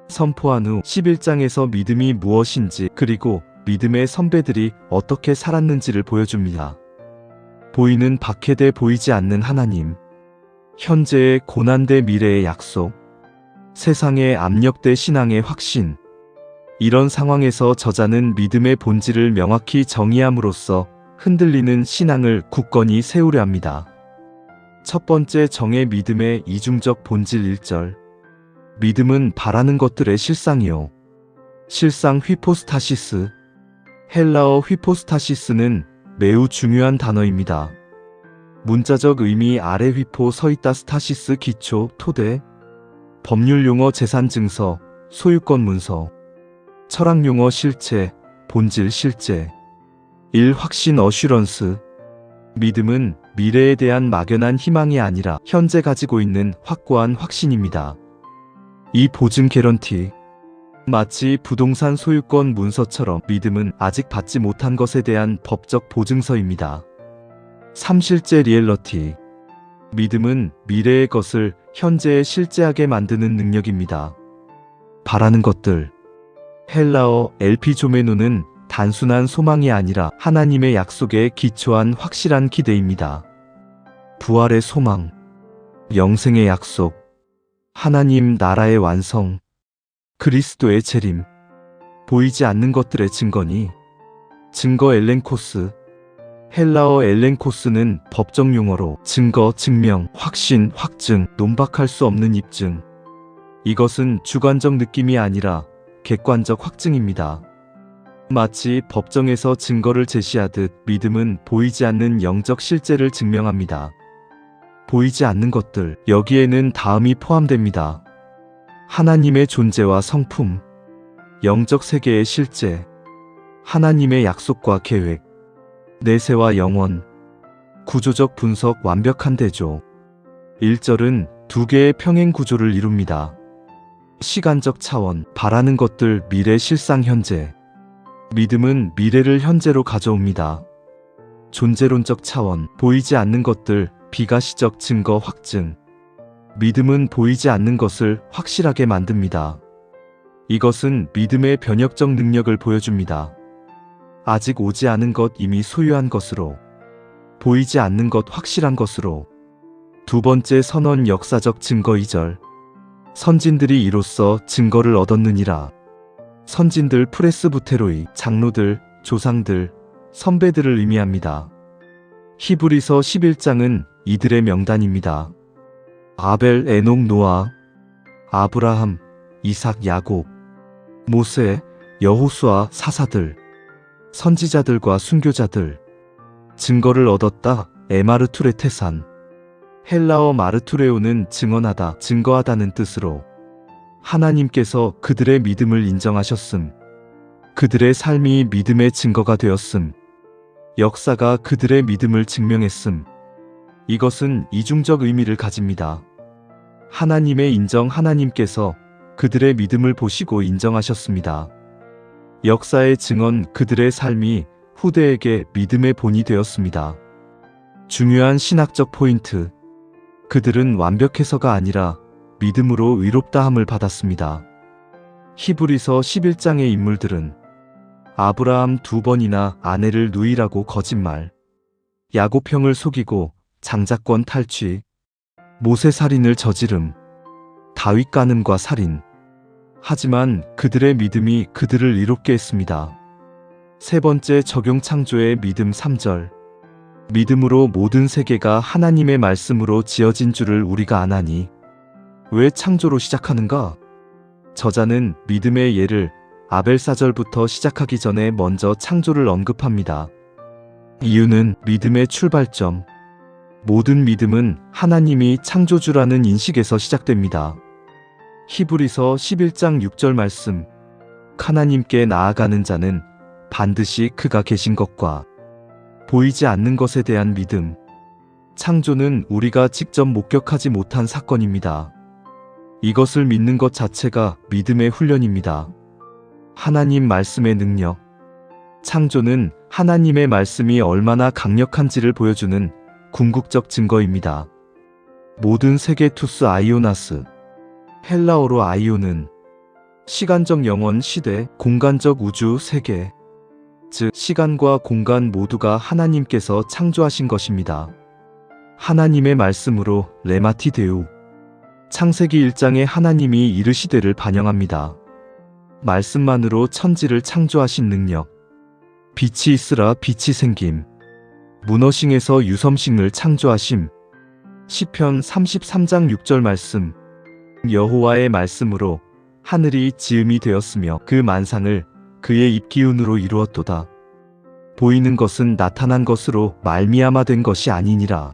선포한 후 11장에서 믿음이 무엇인지 그리고 믿음의 선배들이 어떻게 살았는지를 보여줍니다. 보이는 박해대 보이지 않는 하나님, 현재의 고난대 미래의 약속, 세상의 압력대 신앙의 확신. 이런 상황에서 저자는 믿음의 본질을 명확히 정의함으로써 흔들리는 신앙을 굳건히 세우려 합니다. 첫 번째 정의 믿음의 이중적 본질 1절. 믿음은 바라는 것들의 실상이요. 실상 휘포스타시스. 헬라어 휘포스타시스는 매우 중요한 단어입니다. 문자적 의미 아래 휘포 서있다 스타시스 기초 토대, 법률 용어 재산 증서, 소유권 문서, 철학 용어 실체, 본질 실제. 1. 확신 어슈런스. 믿음은 미래에 대한 막연한 희망이 아니라 현재 가지고 있는 확고한 확신입니다. 이 보증 개런티. 마치 부동산 소유권 문서처럼 믿음은 아직 받지 못한 것에 대한 법적 보증서입니다. 3. 실제 리얼러티. 믿음은 미래의 것을 현재에 실제하게 만드는 능력입니다. 바라는 것들. 헬라어 엘피조메노는 단순한 소망이 아니라 하나님의 약속에 기초한 확실한 기대입니다. 부활의 소망, 영생의 약속, 하나님 나라의 완성, 그리스도의 재림, 보이지 않는 것들의 증거니. 증거 엘렌코스. 헬라어 엘렌코스는 법적 용어로 증거, 증명, 확신, 확증, 논박할 수 없는 입증. 이것은 주관적 느낌이 아니라 객관적 확증입니다. 마치 법정에서 증거를 제시하듯 믿음은 보이지 않는 영적 실제를 증명합니다. 보이지 않는 것들, 여기에는 다음이 포함됩니다. 하나님의 존재와 성품, 영적 세계의 실제, 하나님의 약속과 계획, 내세와 영원, 구조적 분석 완벽한 대조. 1절은 두 개의 평행 구조를 이룹니다. 시간적 차원, 바라는 것들 미래 실상 현재. 믿음은 미래를 현재로 가져옵니다. 존재론적 차원, 보이지 않는 것들 비가시적 증거 확증. 믿음은 보이지 않는 것을 확실하게 만듭니다. 이것은 믿음의 변혁적 능력을 보여줍니다. 아직 오지 않은 것 이미 소유한 것으로, 보이지 않는 것 확실한 것으로. 2번째 선언 역사적 증거 2절. 선진들이 이로써 증거를 얻었느니라. 선진들 프레스부테로이, 장로들, 조상들, 선배들을 의미합니다. 히브리서 11장은 이들의 명단입니다. 아벨, 에녹, 노아, 아브라함, 이삭, 야곱, 모세, 여호수아, 사사들, 선지자들과 순교자들. 증거를 얻었다. 에마르투레테산. 헬라어 마르투레오는 증언하다, 증거하다는 뜻으로 하나님께서 그들의 믿음을 인정하셨음. 그들의 삶이 믿음의 증거가 되었음. 역사가 그들의 믿음을 증명했음. 이것은 이중적 의미를 가집니다. 하나님의 인정, 하나님께서 그들의 믿음을 보시고 인정하셨습니다. 역사의 증언, 그들의 삶이 후대에게 믿음의 본이 되었습니다. 중요한 신학적 포인트. 그들은 완벽해서가 아니라 믿음으로 의롭다함을 받았습니다. 히브리서 11장의 인물들은 아브라함 2번이나 아내를 누이라고 거짓말, 야곱 형을 속이고 장자권 탈취, 모세 살인을 저지름, 다윗 간음과 살인. 하지만 그들의 믿음이 그들을 이롭게 했습니다. 3번째 적용 창조의 믿음 3절. 믿음으로 모든 세계가 하나님의 말씀으로 지어진 줄을 우리가 아나니. 왜 창조로 시작하는가? 저자는 믿음의 예를 아벨사절부터 시작하기 전에 먼저 창조를 언급합니다. 이유는 믿음의 출발점. 모든 믿음은 하나님이 창조주라는 인식에서 시작됩니다. 히브리서 11장 6절 말씀. 하나님께 나아가는 자는 반드시 그가 계신 것과 보이지 않는 것에 대한 믿음. 창조는 우리가 직접 목격하지 못한 사건입니다. 이것을 믿는 것 자체가 믿음의 훈련입니다. 하나님 말씀의 능력. 창조는 하나님의 말씀이 얼마나 강력한지를 보여주는 궁극적 증거입니다. 모든 세계 투스 아이오나스. 헬라어로 아이오는 시간적 영원 시대, 공간적 우주 세계, 즉 시간과 공간 모두가 하나님께서 창조하신 것입니다. 하나님의 말씀으로 레마티데우. 창세기 1장에 하나님이 이르시되를 반영합니다. 말씀만으로 천지를 창조하신 능력. 빛이 있으라 빛이 생김. 문어싱에서 유섬싱을 창조하심. 시편 33장 6절 말씀. 여호와의 말씀으로 하늘이 지음이 되었으며 그 만상을 그의 입기운으로 이루었도다. 보이는 것은 나타난 것으로 말미암아 된 것이 아니니라.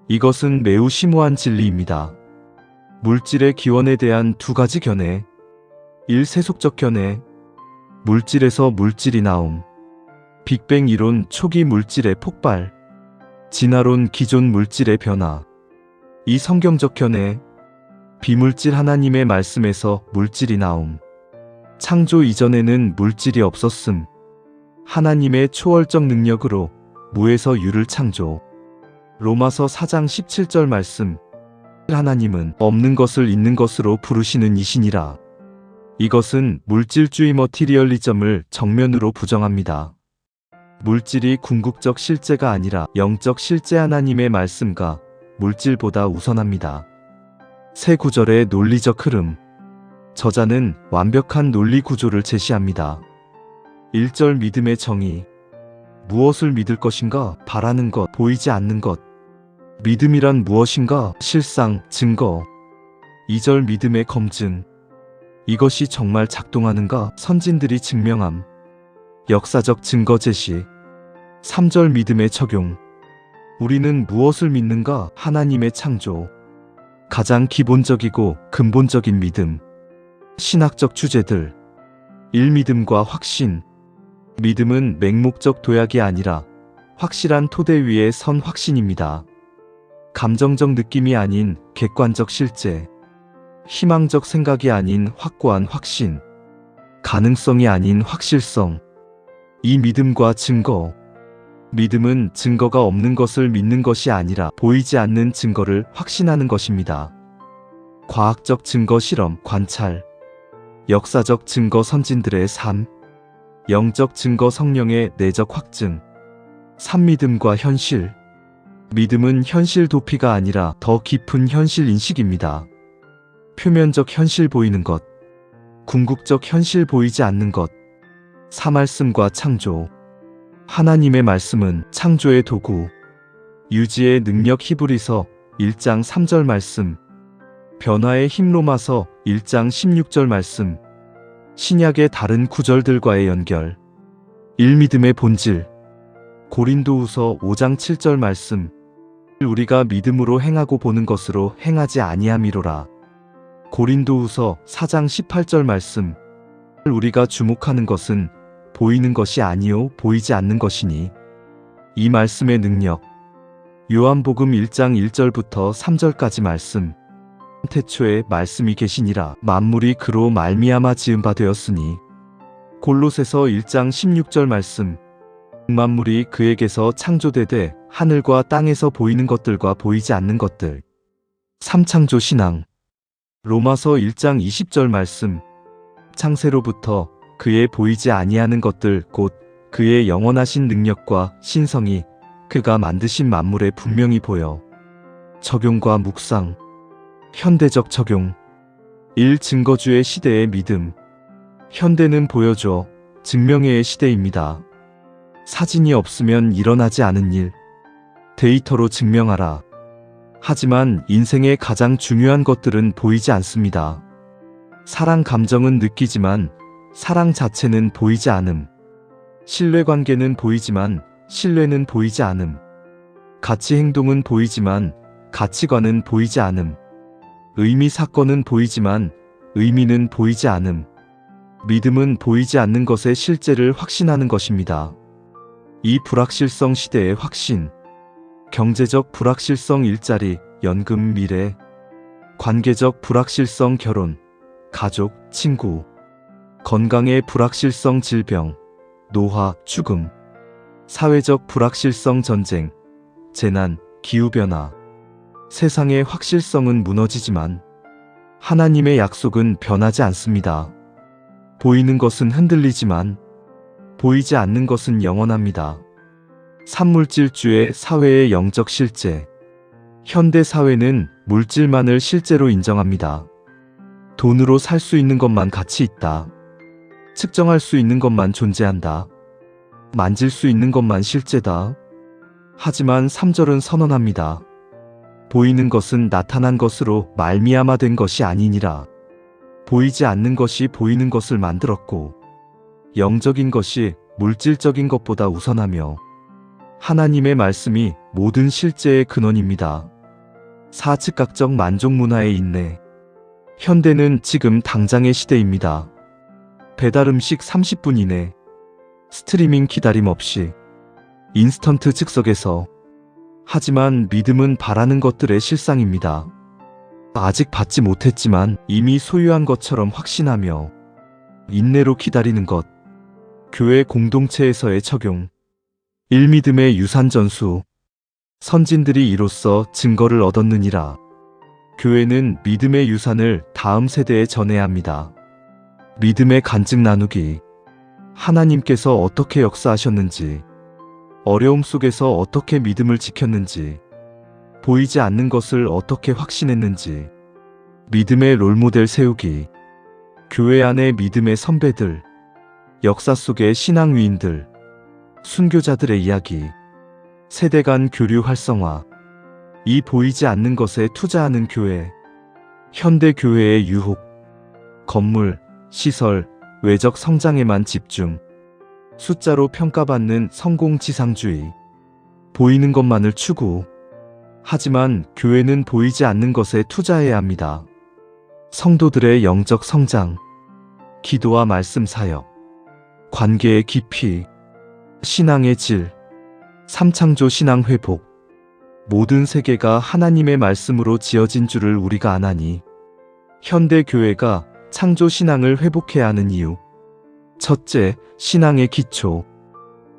이것은 매우 심오한 진리입니다. 물질의 기원에 대한 두 가지 견해. 1. 세속적 견해. 물질에서 물질이 나옴. 빅뱅 이론 초기 물질의 폭발. 진화론 기존 물질의 변화. 2. 성경적 견해. 비물질 하나님의 말씀에서 물질이 나옴. 창조 이전에는 물질이 없었음. 하나님의 초월적 능력으로 무에서 유를 창조. 로마서 4장 17절 말씀. 하나님은 없는 것을 있는 것으로 부르시는 이시니라. 이것은 물질주의 머티리얼리즘을 정면으로 부정합니다. 물질이 궁극적 실제가 아니라 영적 실제 하나님의 말씀과 물질보다 우선합니다. 세 구절의 논리적 흐름. 저자는 완벽한 논리 구조를 제시합니다. 1절 믿음의 정의. 무엇을 믿을 것인가? 바라는 것, 보이지 않는 것. 믿음이란 무엇인가? 실상, 증거. 2절 믿음의 검증. 이것이 정말 작동하는가? 선진들이 증명함. 역사적 증거 제시. 3절 믿음의 적용. 우리는 무엇을 믿는가? 하나님의 창조. 가장 기본적이고 근본적인 믿음. 신학적 주제들. 1. 믿음과 확신. 믿음은 맹목적 도약이 아니라 확실한 토대 위에 선 확신입니다. 감정적 느낌이 아닌 객관적 실제. 희망적 생각이 아닌 확고한 확신. 가능성이 아닌 확실성. 이 믿음과 증거. 믿음은 증거가 없는 것을 믿는 것이 아니라 보이지 않는 증거를 확신하는 것입니다. 과학적 증거 실험, 관찰. 역사적 증거 선진들의 삶. 영적 증거 성령의 내적 확증. 3. 믿음과 현실. 믿음은 현실 도피가 아니라 더 깊은 현실 인식입니다. 표면적 현실 보이는 것. 궁극적 현실 보이지 않는 것. 4. 말씀과 창조. 하나님의 말씀은 창조의 도구. 유지의 능력 히브리서 1장 3절 말씀. 변화의 힘 로마서 1장 16절 말씀. 신약의 다른 구절들과의 연결. 1. 믿음의 본질. 고린도후서 5장 7절 말씀. 우리가 믿음으로 행하고 보는 것으로 행하지 아니함이로라. 고린도후서 4장 18절 말씀. 우리가 주목하는 것은 보이는 것이 아니요 보이지 않는 것이니. 이 말씀의 능력. 요한복음 1장 1절부터 3절까지 말씀. 태초에 말씀이 계시니라. 만물이 그로 말미암아 지은 바 되었으니. 골로새서 1장 16절 말씀. 만물이 그에게서 창조되되 하늘과 땅에서 보이는 것들과 보이지 않는 것들. 3창조 신앙. 로마서 1장 20절 말씀. 창세로부터 그의 보이지 아니하는 것들 곧 그의 영원하신 능력과 신성이 그가 만드신 만물에 분명히 보여. 적용과 묵상. 현대적 적용. 1. 증거주의 시대의 믿음. 현대는 보여줘, 증명해의 시대입니다. 사진이 없으면 일어나지 않은 일. 데이터로 증명하라. 하지만 인생의 가장 중요한 것들은 보이지 않습니다. 사랑 감정은 느끼지만 사랑 자체는 보이지 않음. 신뢰관계는 보이지만 신뢰는 보이지 않음. 가치 행동은 보이지만 가치관은 보이지 않음. 의미 사건은 보이지만 의미는 보이지 않음. 믿음은 보이지 않는 것의 실제를 확신하는 것입니다. 이 불확실성 시대의 확신. 경제적 불확실성 일자리, 연금, 미래. 관계적 불확실성 결혼, 가족, 친구. 건강의 불확실성 질병, 노화, 죽음. 사회적 불확실성 전쟁, 재난, 기후변화. 세상의 확실성은 무너지지만 하나님의 약속은 변하지 않습니다. 보이는 것은 흔들리지만 보이지 않는 것은 영원합니다. 산물질주의 사회의 영적 실제. 현대 사회는 물질만을 실제로 인정합니다. 돈으로 살 수 있는 것만 가치 있다. 측정할 수 있는 것만 존재한다. 만질 수 있는 것만 실제다. 하지만 3절은 선언합니다. 보이는 것은 나타난 것으로 말미암아 된 것이 아니니라. 보이지 않는 것이 보이는 것을 만들었고 영적인 것이 물질적인 것보다 우선하며 하나님의 말씀이 모든 실제의 근원입니다. 사측각적 만족 문화의 인내. 현대는 지금 당장의 시대입니다. 배달음식 30분 이내. 스트리밍 기다림 없이. 인스턴트 즉석에서. 하지만 믿음은 바라는 것들의 실상입니다. 아직 받지 못했지만 이미 소유한 것처럼 확신하며 인내로 기다리는 것. 교회 공동체에서의 적용. 1. 믿음의 유산 전수. 선진들이 이로써 증거를 얻었느니라. 교회는 믿음의 유산을 다음 세대에 전해야 합니다. 믿음의 간증 나누기. 하나님께서 어떻게 역사하셨는지, 어려움 속에서 어떻게 믿음을 지켰는지, 보이지 않는 것을 어떻게 확신했는지, 믿음의 롤모델 세우기. 교회 안의 믿음의 선배들, 역사 속의 신앙 위인들, 순교자들의 이야기, 세대 간 교류 활성화. 이 보이지 않는 것에 투자하는 교회. 현대 교회의 유혹. 건물, 시설, 외적 성장에만 집중. 숫자로 평가받는 성공지상주의. 보이는 것만을 추구. 하지만 교회는 보이지 않는 것에 투자해야 합니다. 성도들의 영적 성장. 기도와 말씀 사역. 관계의 깊이. 신앙의 질. 삼창조 신앙 회복. 모든 세계가 하나님의 말씀으로 지어진 줄을 우리가 아나니. 현대 교회가 창조 신앙을 회복해야 하는 이유. 첫째, 신앙의 기초.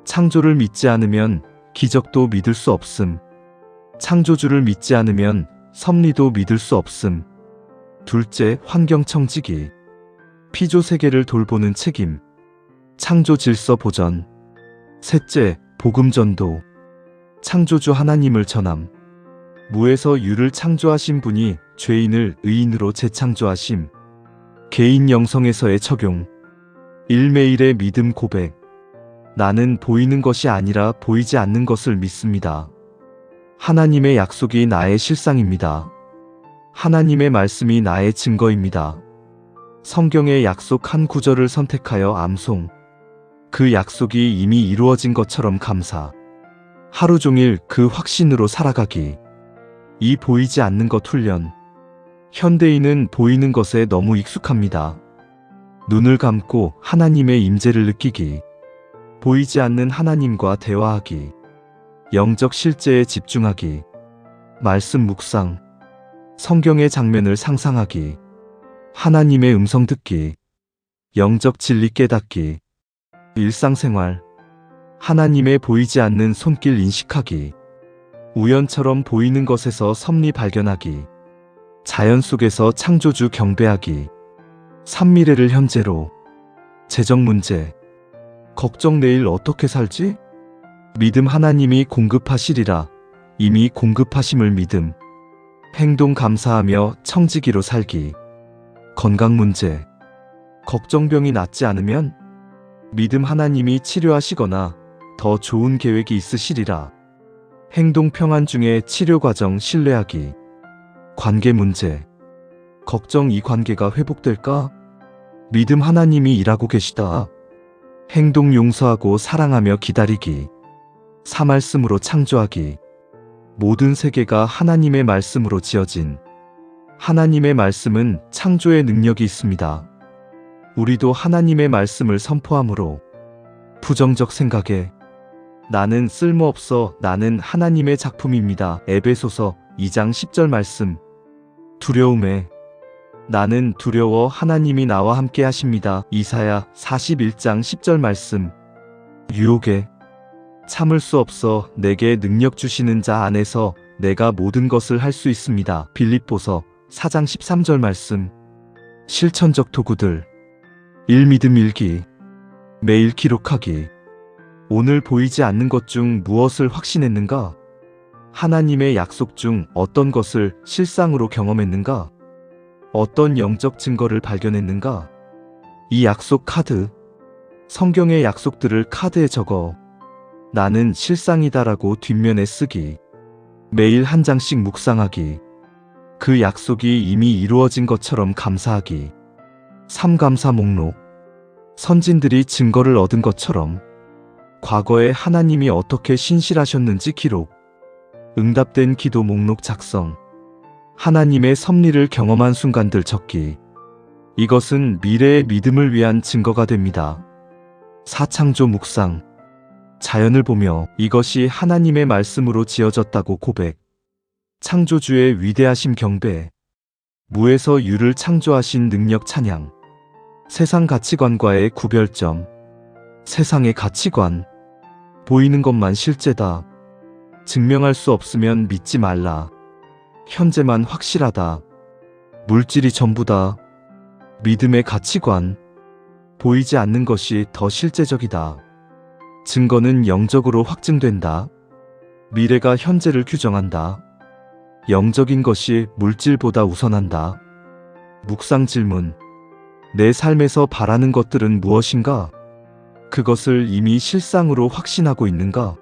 창조를 믿지 않으면 기적도 믿을 수 없음. 창조주를 믿지 않으면 섭리도 믿을 수 없음. 둘째, 환경 청지기. 피조 세계를 돌보는 책임. 창조 질서 보전. 셋째, 복음 전도. 창조주 하나님을 전함. 무에서 유를 창조하신 분이 죄인을 의인으로 재창조하심. 개인 영성에서의 적용. 일매일의 믿음 고백. 나는 보이는 것이 아니라 보이지 않는 것을 믿습니다. 하나님의 약속이 나의 실상입니다. 하나님의 말씀이 나의 증거입니다. 성경의 약속 한 구절을 선택하여 암송. 그 약속이 이미 이루어진 것처럼 감사. 하루 종일 그 확신으로 살아가기. 이 보이지 않는 것 훈련. 현대인은 보이는 것에 너무 익숙합니다. 눈을 감고 하나님의 임재를 느끼기. 보이지 않는 하나님과 대화하기. 영적 실제에 집중하기. 말씀 묵상. 성경의 장면을 상상하기. 하나님의 음성 듣기. 영적 진리 깨닫기. 일상생활. 하나님의 보이지 않는 손길 인식하기. 우연처럼 보이는 것에서 섭리 발견하기. 자연 속에서 창조주 경배하기. 산미래를 현재로. 재정 문제. 걱정 내일 어떻게 살지? 믿음 하나님이 공급하시리라. 이미 공급하심을 믿음. 행동 감사하며 청지기로 살기. 건강 문제. 걱정병이 낫지 않으면 믿음 하나님이 치료하시거나 더 좋은 계획이 있으시리라. 행동 평안 중에 치료 과정 신뢰하기. 관계 문제. 걱정 이 관계가 회복될까? 믿음 하나님이 일하고 계시다. 행동 용서하고 사랑하며 기다리기. 사말씀으로 창조하기. 모든 세계가 하나님의 말씀으로 지어진. 하나님의 말씀은 창조의 능력이 있습니다. 우리도 하나님의 말씀을 선포함으로. 부정적 생각에 나는 쓸모없어. 나는 하나님의 작품입니다. 에베소서 2장 10절 말씀. 두려움에 나는 두려워. 하나님이 나와 함께 하십니다. 이사야 41장 10절 말씀. 유혹에 참을 수 없어. 내게 능력 주시는 자 안에서 내가 모든 것을 할 수 있습니다. 빌립보서 4장 13절 말씀. 실천적 도구들. 1. 믿음 일기. 매일 기록하기. 오늘 보이지 않는 것 중 무엇을 확신했는가? 하나님의 약속 중 어떤 것을 실상으로 경험했는가? 어떤 영적 증거를 발견했는가? 이 약속 카드. 성경의 약속들을 카드에 적어. 나는 실상이다라고 뒷면에 쓰기. 매일 한 장씩 묵상하기. 그 약속이 이미 이루어진 것처럼 감사하기. 삼감사 목록. 선진들이 증거를 얻은 것처럼 과거에 하나님이 어떻게 신실하셨는지 기록. 응답된 기도 목록 작성. 하나님의 섭리를 경험한 순간들 적기. 이것은 미래의 믿음을 위한 증거가 됩니다. 사창조 묵상. 자연을 보며 이것이 하나님의 말씀으로 지어졌다고 고백. 창조주의 위대하심 경배. 무에서 유를 창조하신 능력 찬양. 세상 가치관과의 구별점. 세상의 가치관. 보이는 것만 실제다. 증명할 수 없으면 믿지 말라. 현재만 확실하다. 물질이 전부다. 믿음의 가치관. 보이지 않는 것이 더 실제적이다. 증거는 영적으로 확증된다. 미래가 현재를 규정한다. 영적인 것이 물질보다 우선한다. 묵상 질문. 내 삶에서 바라는 것들은 무엇인가? 그것을 이미 실상으로 확신하고 있는가?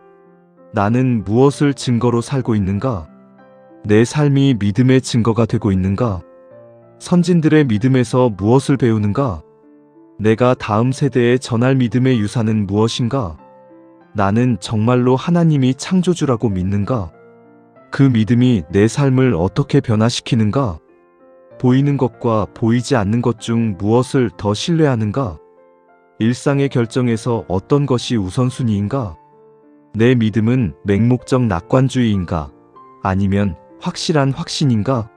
나는 무엇을 증거로 살고 있는가? 내 삶이 믿음의 증거가 되고 있는가? 선진들의 믿음에서 무엇을 배우는가? 내가 다음 세대에 전할 믿음의 유산은 무엇인가? 나는 정말로 하나님이 창조주라고 믿는가? 그 믿음이 내 삶을 어떻게 변화시키는가? 보이는 것과 보이지 않는 것 중 무엇을 더 신뢰하는가? 일상의 결정에서 어떤 것이 우선순위인가? 내 믿음은 맹목적 낙관주의인가? 아니면 확실한 확신인가?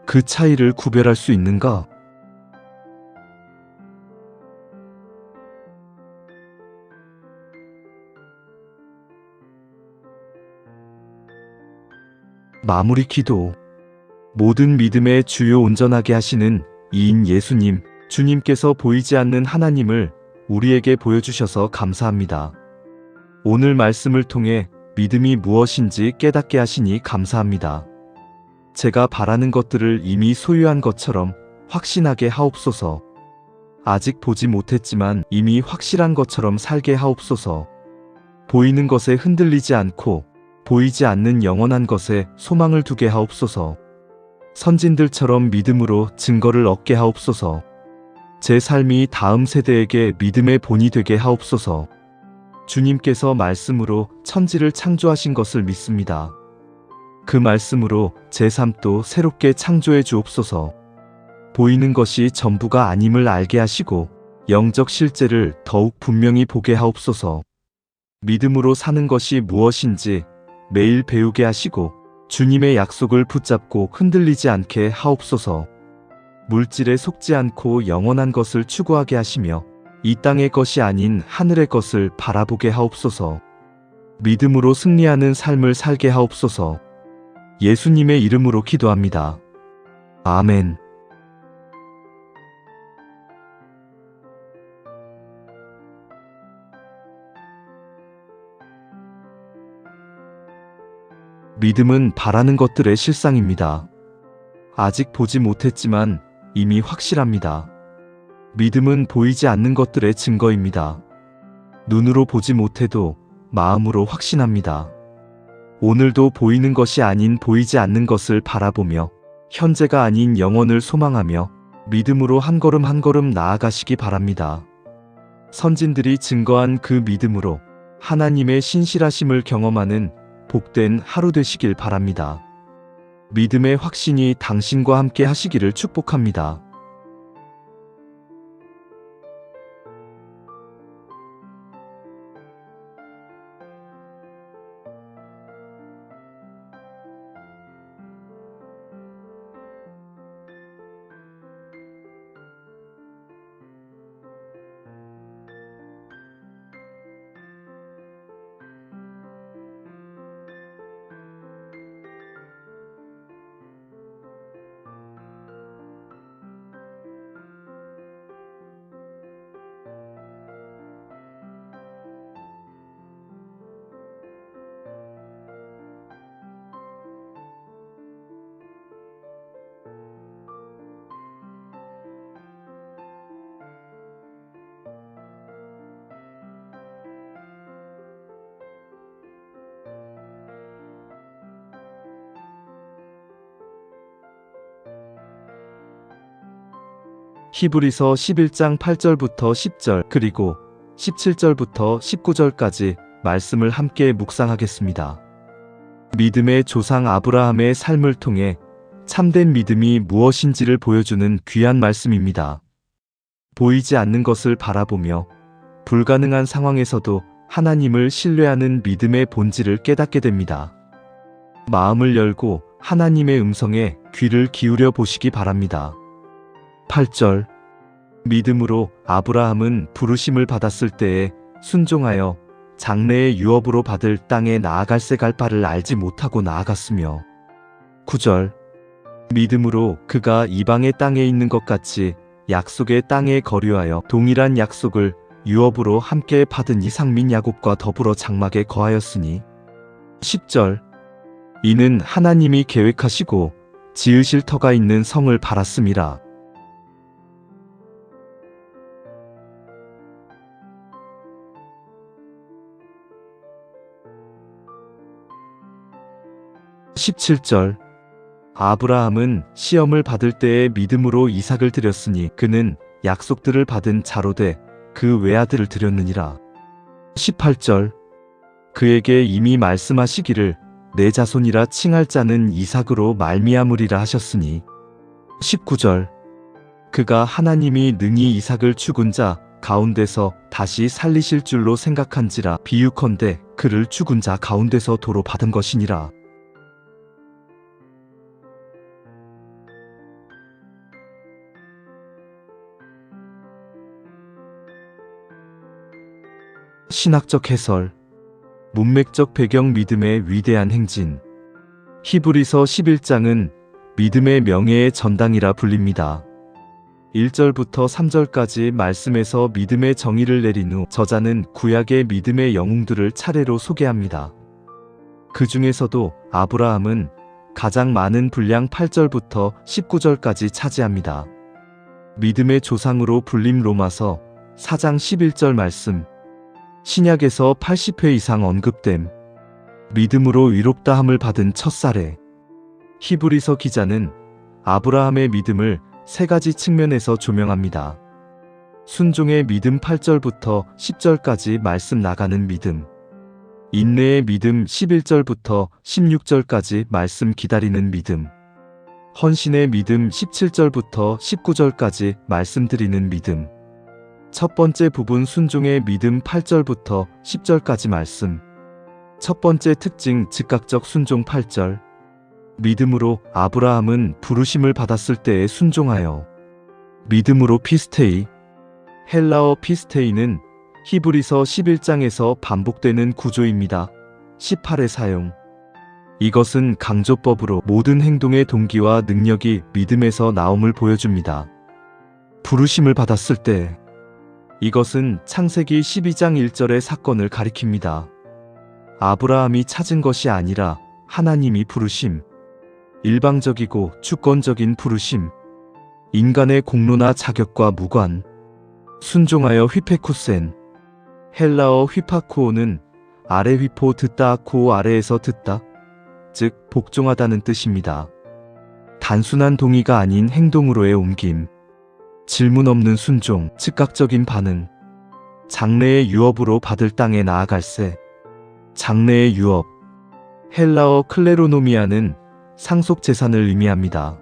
그 차이를 구별할 수 있는가? 마무리 기도. 모든 믿음의 주요 온전하게 하시는 이인 예수님, 주님께서 보이지 않는 하나님을 우리에게 보여주셔서 감사합니다. 오늘 말씀을 통해 믿음이 무엇인지 깨닫게 하시니 감사합니다. 제가 바라는 것들을 이미 소유한 것처럼 확신하게 하옵소서. 아직 보지 못했지만 이미 확실한 것처럼 살게 하옵소서. 보이는 것에 흔들리지 않고 보이지 않는 영원한 것에 소망을 두게 하옵소서. 선진들처럼 믿음으로 증거를 얻게 하옵소서. 제 삶이 다음 세대에게 믿음의 본이 되게 하옵소서. 주님께서 말씀으로 천지를 창조하신 것을 믿습니다. 그 말씀으로 제 삶도 새롭게 창조해 주옵소서. 보이는 것이 전부가 아님을 알게 하시고 영적 실제를 더욱 분명히 보게 하옵소서. 믿음으로 사는 것이 무엇인지 매일 배우게 하시고 주님의 약속을 붙잡고 흔들리지 않게 하옵소서. 물질에 속지 않고 영원한 것을 추구하게 하시며 이 땅의 것이 아닌 하늘의 것을 바라보게 하옵소서. 믿음으로 승리하는 삶을 살게 하옵소서. 예수님의 이름으로 기도합니다. 아멘. 믿음은 바라는 것들의 실상입니다. 아직 보지 못했지만 이미 확실합니다. 믿음은 보이지 않는 것들의 증거입니다. 눈으로 보지 못해도 마음으로 확신합니다. 오늘도 보이는 것이 아닌 보이지 않는 것을 바라보며 현재가 아닌 영원을 소망하며 믿음으로 한 걸음 한 걸음 나아가시기 바랍니다. 선진들이 증거한 그 믿음으로 하나님의 신실하심을 경험하는 복된 하루 되시길 바랍니다. 믿음의 확신이 당신과 함께 하시기를 축복합니다. 히브리서 11장 8절부터 10절 그리고 17절부터 19절까지 말씀을 함께 묵상하겠습니다. 믿음의 조상 아브라함의 삶을 통해 참된 믿음이 무엇인지를 보여주는 귀한 말씀입니다. 보이지 않는 것을 바라보며 불가능한 상황에서도 하나님을 신뢰하는 믿음의 본질을 깨닫게 됩니다. 마음을 열고 하나님의 음성에 귀를 기울여 보시기 바랍니다. 8절. 믿음으로 아브라함은 부르심을 받았을 때에 순종하여 장래의 유업으로 받을 땅에 나아갈새 갈 바를 알지 못하고 나아갔으며. 9절. 믿음으로 그가 이방의 땅에 있는 것 같이 약속의 땅에 거류하여 동일한 약속을 유업으로 함께 받은 이삭 및 야곱과 더불어 장막에 거하였으니. 10절. 이는 하나님이 계획하시고 지으실 터가 있는 성을 바랐음이라. (17절) 아브라함은 시험을 받을 때에 믿음으로 이삭을 드렸으니 그는 약속들을 받은 자로 돼 그 외아들을 드렸느니라. 18절. 그에게 이미 말씀하시기를 내 자손이라 칭할 자는 이삭으로 말미암으리라 하셨으니. 19절. 그가 하나님이 능히 이삭을 죽은 자 가운데서 다시 살리실 줄로 생각한지라 비유컨대 그를 죽은 자 가운데서 도로 받은 것이니라. 신학적 해설. 문맥적 배경. 믿음의 위대한 행진. 히브리서 11장은 믿음의 명예의 전당이라 불립니다. 1절부터 3절까지 말씀에서 믿음의 정의를 내린 후 저자는 구약의 믿음의 영웅들을 차례로 소개합니다. 그 중에서도 아브라함은 가장 많은 분량 8절부터 19절까지 차지합니다. 믿음의 조상으로 불림. 로마서 4장 11절 말씀. 신약에서 80회 이상 언급됨. 믿음으로 위롭다함을 받은 첫 사례. 히브리서 기자는 아브라함의 믿음을 세 가지 측면에서 조명합니다. 순종의 믿음 8절부터 10절까지 말씀 나가는 믿음. 인내의 믿음 11절부터 16절까지 말씀 기다리는 믿음. 헌신의 믿음 17절부터 19절까지 말씀드리는 믿음. 첫 번째 부분 순종의 믿음 8절부터 10절까지 말씀. 첫 번째 특징 즉각적 순종 8절. 믿음으로 아브라함은 부르심을 받았을 때에 순종하여. 믿음으로 피스테이. 헬라어 피스테이는 히브리서 11장에서 반복되는 구조입니다. 18의 사용. 이것은 강조법으로 모든 행동의 동기와 능력이 믿음에서 나옴을 보여줍니다. 부르심을 받았을 때. 이것은 창세기 12장 1절의 사건을 가리킵니다. 아브라함이 찾은 것이 아니라 하나님이 부르심. 일방적이고 주권적인 부르심. 인간의 공로나 자격과 무관. 순종하여 휘페쿠센. 헬라어 휘파쿠오는 아래 휘포 듣다 쿠오 아래에서 듣다. 즉 복종하다는 뜻입니다. 단순한 동의가 아닌 행동으로의 옮김. 질문 없는 순종, 즉각적인 반응. 장래의 유업으로 받을 땅에 나아갈새. 장래의 유업. 헬라어 클레로노미아는 상속 재산을 의미합니다.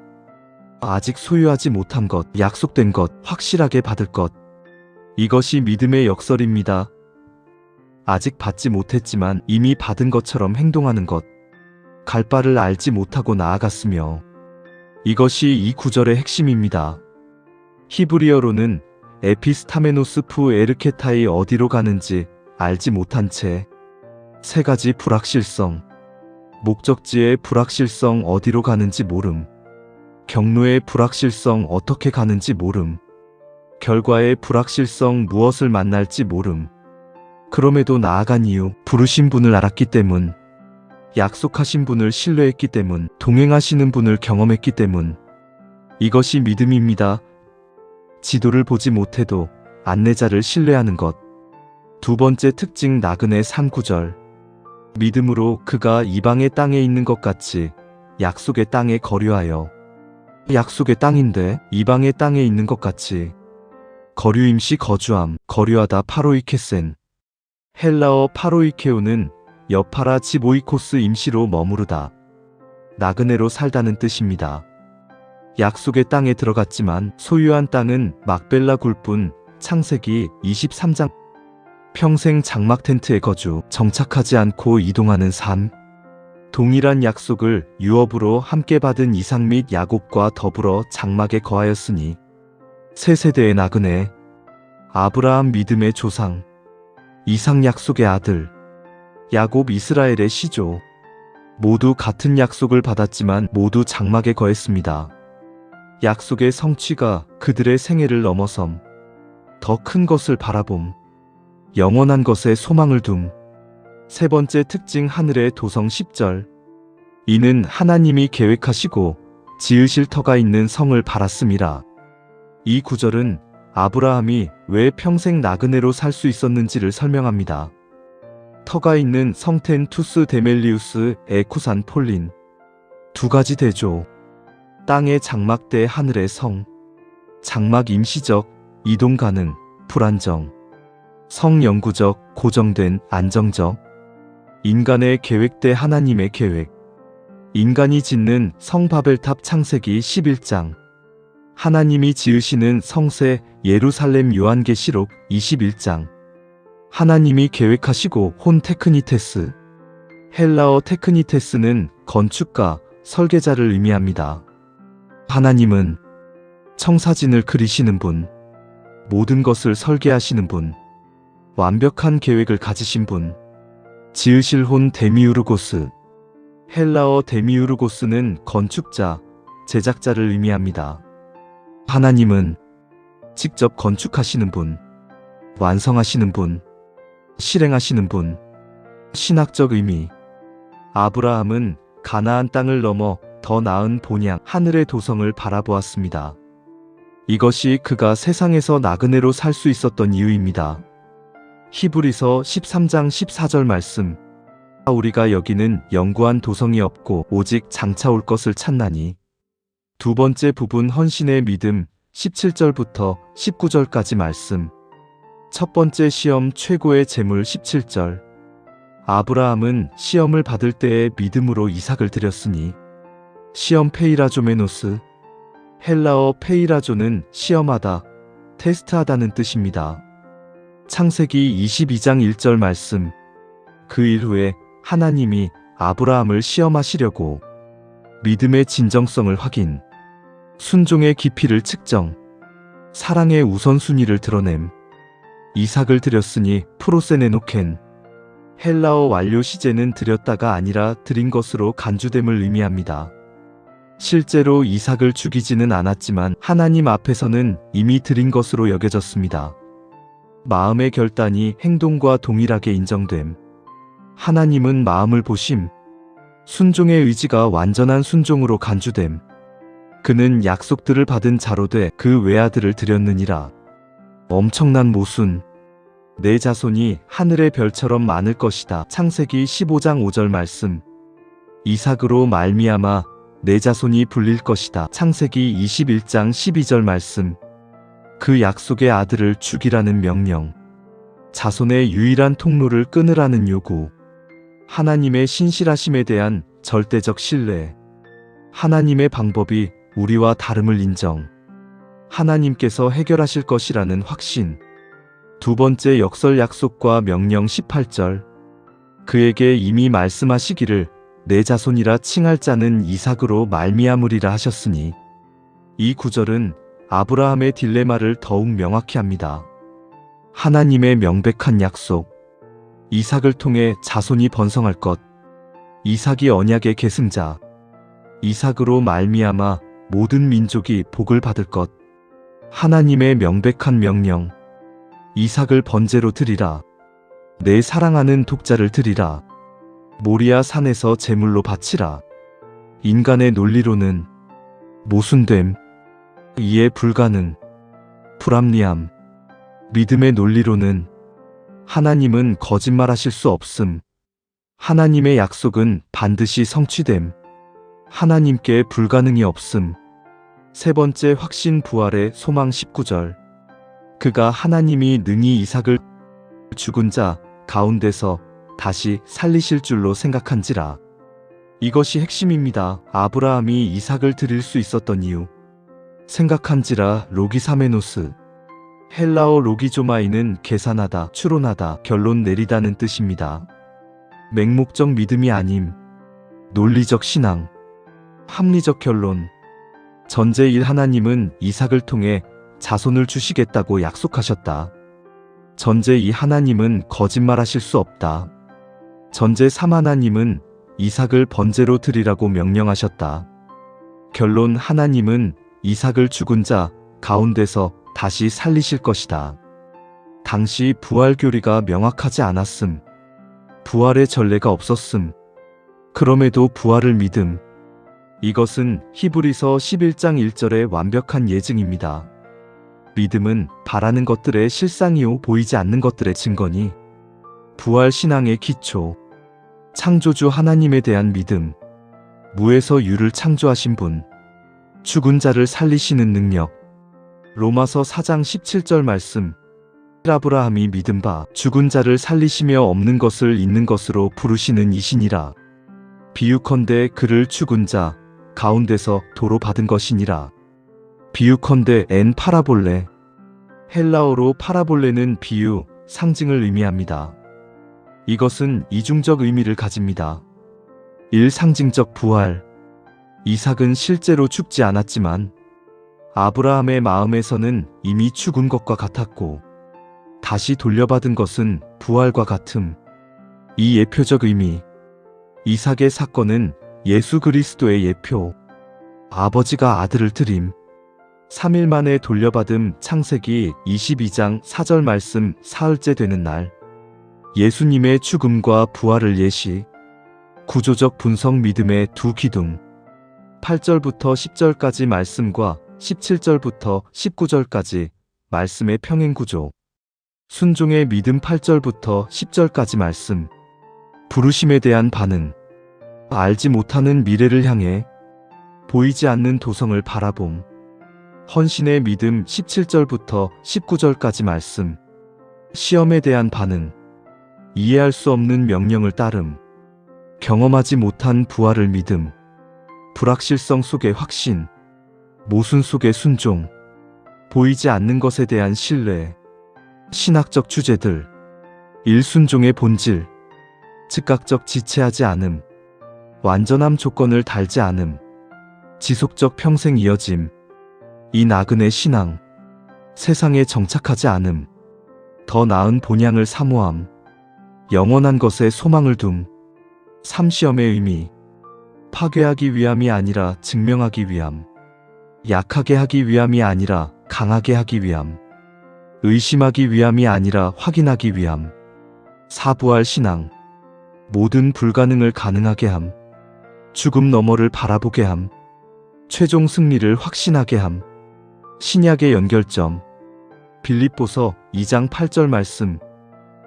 아직 소유하지 못한 것, 약속된 것, 확실하게 받을 것. 이것이 믿음의 역설입니다. 아직 받지 못했지만 이미 받은 것처럼 행동하는 것. 갈 바를 알지 못하고 나아갔으며. 이것이 이 구절의 핵심입니다. 히브리어로는 에피스타메노스 푸 에르케타이 어디로 가는지 알지 못한 채. 세 가지 불확실성. 목적지의 불확실성 어디로 가는지 모름. 경로의 불확실성 어떻게 가는지 모름. 결과의 불확실성 무엇을 만날지 모름. 그럼에도 나아간 이유 부르신 분을 알았기 때문. 약속하신 분을 신뢰했기 때문. 동행하시는 분을 경험했기 때문. 이것이 믿음입니다. 지도를 보지 못해도 안내자를 신뢰하는 것. 두 번째 특징 나그네 3구절. 믿음으로 그가 이방의 땅에 있는 것 같이 약속의 땅에 거류하여. 약속의 땅인데 이방의 땅에 있는 것 같이. 거류임시 거주함, 거류하다 파로이케센. 헬라어 파로이케오는 여파라 지보이코스 임시로 머무르다. 나그네로 살다는 뜻입니다. 약속의 땅에 들어갔지만 소유한 땅은 막벨라 굴뿐. 창세기 23장. 평생 장막 텐트에 거주, 정착하지 않고 이동하는 삶. 동일한 약속을 유업으로 함께 받은 이삭 및 야곱과 더불어 장막에 거하였으니 세 세대의 나그네 아브라함 믿음의 조상, 이삭 약속의 아들, 야곱 이스라엘의 시조, 모두 같은 약속을 받았지만 모두 장막에 거했습니다. 약속의 성취가 그들의 생애를 넘어섬, 더 큰 것을 바라봄, 영원한 것에 소망을 둠. 세 번째 특징 하늘의 도성 10절. 이는 하나님이 계획하시고 지으실 터가 있는 성을 바랐음이라. 이 구절은 아브라함이 왜 평생 나그네로 살 수 있었는지를 설명합니다. 터가 있는 성텐 투스 데멜리우스 에쿠산 폴린. 두 가지 대조. 땅의 장막 대 하늘의 성. 장막 임시적, 이동 가능, 불안정. 성 영구적, 고정된, 안정적. 인간의 계획 대 하나님의 계획. 인간이 짓는 성 바벨탑 창세기 11장. 하나님이 지으시는 성새 예루살렘 요한계시록 21장. 하나님이 계획하시고 혼 테크니테스. 헬라어 테크니테스는 건축가, 설계자를 의미합니다. 하나님은 청사진을 그리시는 분, 모든 것을 설계하시는 분, 완벽한 계획을 가지신 분. 지으실 혼 데미우르고스. 헬라어 데미우르고스는 건축자, 제작자를 의미합니다. 하나님은 직접 건축하시는 분, 완성하시는 분, 실행하시는 분. 신학적 의미. 아브라함은 가나안 땅을 넘어 더 나은 본향 하늘의 도성을 바라보았습니다. 이것이 그가 세상에서 나그네로 살 수 있었던 이유입니다. 히브리서 13장 14절 말씀. 우리가 여기는 영구한 도성이 없고 오직 장차 올 것을 찾나니. 두 번째 부분 헌신의 믿음 17절부터 19절까지 말씀. 첫 번째 시험 최고의 재물 17절. 아브라함은 시험을 받을 때에 믿음으로 이삭을 드렸으니. 시험 페이라조메노스. 헬라어 페이라조는 시험하다, 테스트하다는 뜻입니다. 창세기 22장 1절 말씀. 그 일 후에 하나님이 아브라함을 시험하시려고 믿음의 진정성을 확인, 순종의 깊이를 측정, 사랑의 우선순위를 드러냄. 이삭을 드렸으니 프로세네노켄. 헬라어 완료 시제는 드렸다가 아니라 드린 것으로 간주됨을 의미합니다. 실제로 이삭을 죽이지는 않았지만 하나님 앞에서는 이미 드린 것으로 여겨졌습니다. 마음의 결단이 행동과 동일하게 인정됨. 하나님은 마음을 보심. 순종의 의지가 완전한 순종으로 간주됨. 그는 약속들을 받은 자로 돼 그 외아들을 드렸느니라. 엄청난 모순. 내 자손이 하늘의 별처럼 많을 것이다. 창세기 15장 5절 말씀. 이삭으로 말미암아 내 자손이 불릴 것이다. 창세기 21장 12절 말씀. 그 약속의 아들을 죽이라는 명령. 자손의 유일한 통로를 끊으라는 요구. 하나님의 신실하심에 대한 절대적 신뢰. 하나님의 방법이 우리와 다름을 인정. 하나님께서 해결하실 것이라는 확신. 두 번째 역설 약속과 명령 18절. 그에게 이미 말씀하시기를 내 자손이라 칭할 자는 이삭으로 말미암으리라 하셨으니. 이 구절은 아브라함의 딜레마를 더욱 명확히 합니다. 하나님의 명백한 약속. 이삭을 통해 자손이 번성할 것. 이삭이 언약의 계승자. 이삭으로 말미암아 모든 민족이 복을 받을 것. 하나님의 명백한 명령. 이삭을 번제로 드리라. 내 사랑하는 독자를 드리라. 모리아 산에서 제물로 바치라. 인간의 논리로는 모순됨. 이해 불가능. 불합리함. 믿음의 논리로는 하나님은 거짓말하실 수 없음. 하나님의 약속은 반드시 성취됨. 하나님께 불가능이 없음. 세 번째 확신 부활의 소망 19절. 그가 하나님이 능히 이삭을 죽은 자 가운데서 다시 살리실 줄로 생각한지라. 이것이 핵심입니다. 아브라함이 이삭을 드릴 수 있었던 이유. 생각한지라 로기사메노스. 헬라어 로기조마이는 계산하다, 추론하다, 결론 내리다는 뜻입니다. 맹목적 믿음이 아님. 논리적 신앙, 합리적 결론. 전제1 하나님은 이삭을 통해 자손을 주시겠다고 약속하셨다. 전제2 하나님은 거짓말하실 수 없다. 전제3 하나님은 이삭을 번제로 드리라고 명령하셨다. 결론 하나님은 이삭을 죽은 자 가운데서 다시 살리실 것이다. 당시 부활 교리가 명확하지 않았음. 부활의 전례가 없었음. 그럼에도 부활을 믿음. 이것은 히브리서 11장 1절의 완벽한 예증입니다. 믿음은 바라는 것들의 실상이요 보이지 않는 것들의 증거니 부활 신앙의 기초. 창조주 하나님에 대한 믿음. 무에서 유를 창조하신 분. 죽은 자를 살리시는 능력. 로마서 4장 17절 말씀. 아브라함이 믿은 바 죽은 자를 살리시며 없는 것을 있는 것으로 부르시는 이시니라. 비유컨대 그를 죽은 자 가운데서 도로 받은 것이니라. 비유컨대 엔 파라볼레. 헬라어로 파라볼레는 비유, 상징을 의미합니다. 이것은 이중적 의미를 가집니다. 1. 상징적 부활. 이삭은 실제로 죽지 않았지만 아브라함의 마음에서는 이미 죽은 것과 같았고 다시 돌려받은 것은 부활과 같음. 이 예표적 의미. 이삭의 사건은 예수 그리스도의 예표. 아버지가 아들을 드림. 3일 만에 돌려받음. 창세기 22장 4절 말씀. 사흘째 되는 날. 예수님의 죽음과 부활을 예시. 구조적 분석 믿음의 두 기둥. 8절부터 10절까지 말씀과 17절부터 19절까지 말씀의 평행 구조. 순종의 믿음. 8절부터 10절까지 말씀. 부르심에 대한 반응. 알지 못하는 미래를 향해 보이지 않는 도성을 바라봄. 헌신의 믿음. 17절부터 19절까지 말씀. 시험에 대한 반응. 이해할 수 없는 명령을 따름. 경험하지 못한 부활을 믿음. 불확실성 속의 확신. 모순 속의 순종. 보이지 않는 것에 대한 신뢰. 신학적 주제들. 1. 순종의 본질. 즉각적 지체하지 않음. 완전함 조건을 달지 않음. 지속적 평생 이어짐. 2. 나그네 신앙. 세상에 정착하지 않음. 더 나은 본향을 사모함. 영원한 것에 소망을 둠. 3. 시험의 의미. 파괴하기 위함이 아니라 증명하기 위함. 약하게 하기 위함이 아니라 강하게 하기 위함. 의심하기 위함이 아니라 확인하기 위함. 4. 부활 신앙. 모든 불가능을 가능하게 함. 죽음 너머를 바라보게 함. 최종 승리를 확신하게 함. 신약의 연결점. 빌립보서 2장 8절 말씀.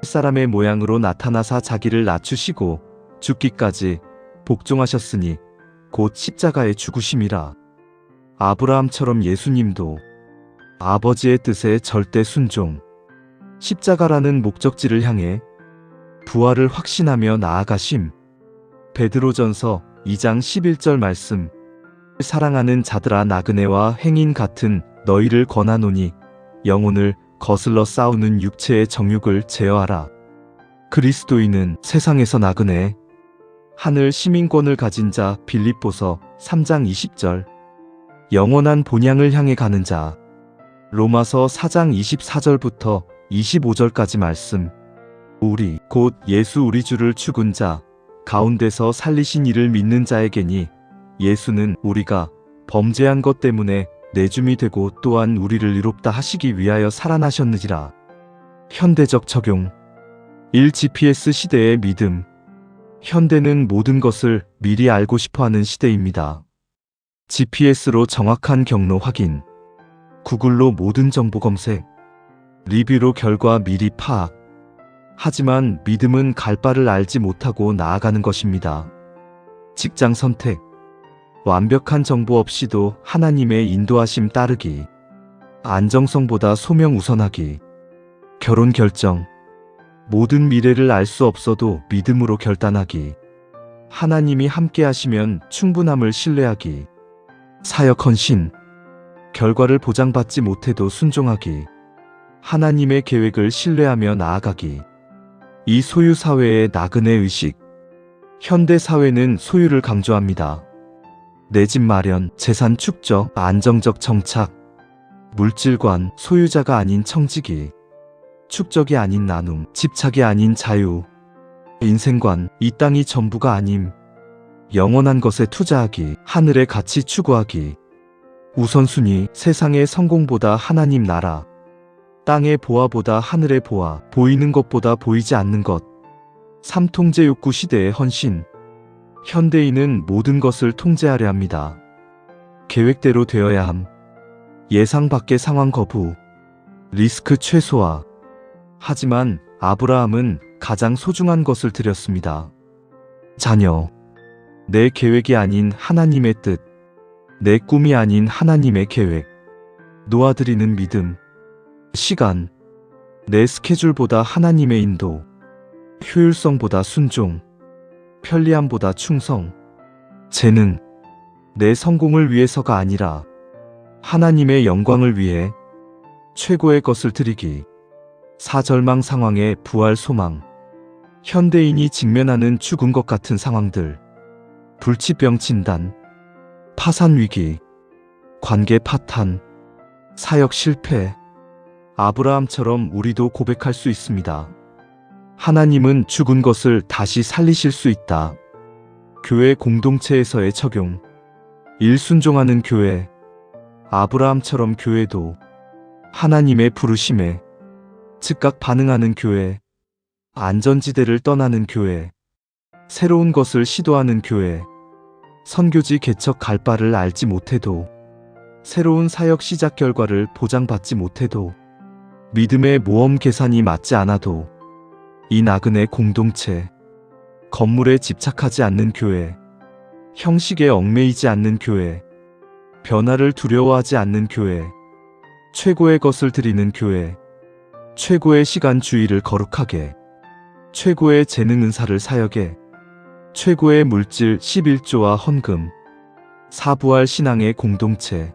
사람의 모양으로 나타나사 자기를 낮추시고 죽기까지 복종하셨으니 곧 십자가의 죽으심이라. 아브라함처럼 예수님도 아버지의 뜻에 절대 순종. 십자가라는 목적지를 향해 부활을 확신하며 나아가심. 베드로전서 2장 11절 말씀. 사랑하는 자들아 나그네와 행인 같은 너희를 권하노니 영혼을 거슬러 싸우는 육체의 정욕을 제어하라. 그리스도인은 세상에서 나그네. 하늘 시민권을 가진 자. 빌립보서 3장 20절. 영원한 본향을 향해 가는 자. 로마서 4장 24절부터 25절까지 말씀. 우리 곧 예수 우리 주를 죽은 자 가운데서 살리신 이를 믿는 자에게니 예수는 우리가 범죄한 것 때문에 내줌이 되고 또한 우리를 의롭다 하시기 위하여 살아나셨느니라. 현대적 적용. 1. GPS 시대의 믿음. 현대는 모든 것을 미리 알고 싶어하는 시대입니다. GPS로 정확한 경로 확인. 구글로 모든 정보 검색. 리뷰로 결과 미리 파악. 하지만 믿음은 갈 바를 알지 못하고 나아가는 것입니다. 직장 선택. 완벽한 정보 없이도 하나님의 인도하심 따르기. 안정성보다 소명 우선하기. 결혼 결정. 모든 미래를 알 수 없어도 믿음으로 결단하기. 하나님이 함께 하시면 충분함을 신뢰하기. 사역 헌신. 결과를 보장받지 못해도 순종하기. 하나님의 계획을 신뢰하며 나아가기. 이 소유사회의 나그네 의식. 현대 사회는 소유를 강조합니다. 내 집 마련, 재산 축적, 안정적 정착, 물질관, 소유자가 아닌 청지기, 축적이 아닌 나눔, 집착이 아닌 자유, 인생관, 이 땅이 전부가 아님, 영원한 것에 투자하기, 하늘의 가치 추구하기, 우선순위, 세상의 성공보다 하나님 나라, 땅의 보화보다 하늘의 보화, 보이는 것보다 보이지 않는 것, 삼통제 욕구 시대의 헌신. 현대인은 모든 것을 통제하려 합니다. 계획대로 되어야 함, 예상 밖의 상황 거부, 리스크 최소화. 하지만 아브라함은 가장 소중한 것을 드렸습니다. 자녀. 내 계획이 아닌 하나님의 뜻, 내 꿈이 아닌 하나님의 계획. 놓아드리는 믿음. 시간. 내 스케줄보다 하나님의 인도. 효율성보다 순종. 편리함보다 충성. 재능. 내 성공을 위해서가 아니라 하나님의 영광을 위해 최고의 것을 드리기. 사절망 상황의 부활 소망. 현대인이 직면하는 죽은 것 같은 상황들. 불치병 진단, 파산 위기, 관계 파탄, 사역 실패. 아브라함처럼 우리도 고백할 수 있습니다. 하나님은 죽은 것을 다시 살리실 수 있다. 교회 공동체에서의 적용. 일순종하는 교회. 아브라함처럼 교회도 하나님의 부르심에 즉각 반응하는 교회. 안전지대를 떠나는 교회. 새로운 것을 시도하는 교회. 선교지 개척 갈 바를 알지 못해도, 새로운 사역 시작 결과를 보장받지 못해도, 믿음의 모험 계산이 맞지 않아도, 이 나그네 공동체. 건물에 집착하지 않는 교회. 형식에 얽매이지 않는 교회. 변화를 두려워하지 않는 교회. 최고의 것을 드리는 교회. 최고의 시간 주의를 거룩하게. 최고의 재능 은사를 사역에. 최고의 물질 11조와 헌금. 사부할 신앙의 공동체.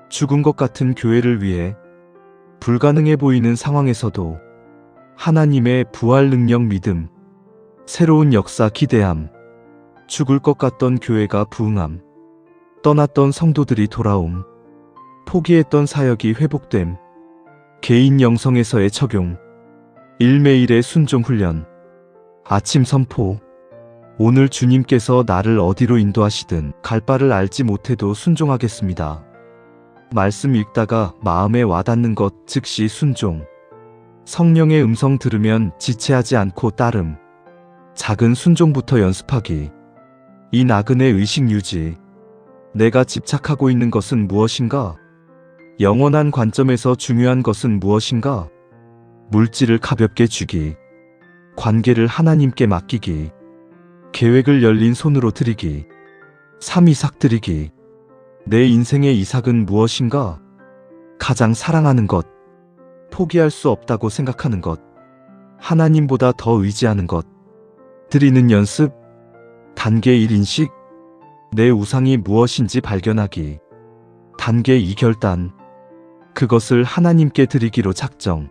죽은 것 같은 교회를 위해 불가능해 보이는 상황에서도 하나님의 부활 능력 믿음. 새로운 역사 기대함. 죽을 것 같던 교회가 부흥함. 떠났던 성도들이 돌아옴. 포기했던 사역이 회복됨. 개인 영성에서의 적용. 일매일의 순종 훈련. 아침 선포. 오늘 주님께서 나를 어디로 인도하시든 갈 바를 알지 못해도 순종하겠습니다. 말씀 읽다가 마음에 와닿는 것 즉시 순종. 성령의 음성 들으면 지체하지 않고 따름. 작은 순종부터 연습하기. 이 나그네 의식 유지. 내가 집착하고 있는 것은 무엇인가? 영원한 관점에서 중요한 것은 무엇인가? 물질을 가볍게 주기. 관계를 하나님께 맡기기. 계획을 열린 손으로 드리기. 삼이삭 드리기. 내 인생의 이삭은 무엇인가? 가장 사랑하는 것. 포기할 수 없다고 생각하는 것. 하나님보다 더 의지하는 것. 드리는 연습. 단계 1 인식. 내 우상이 무엇인지 발견하기. 단계 2 결단. 그것을 하나님께 드리기로 작정.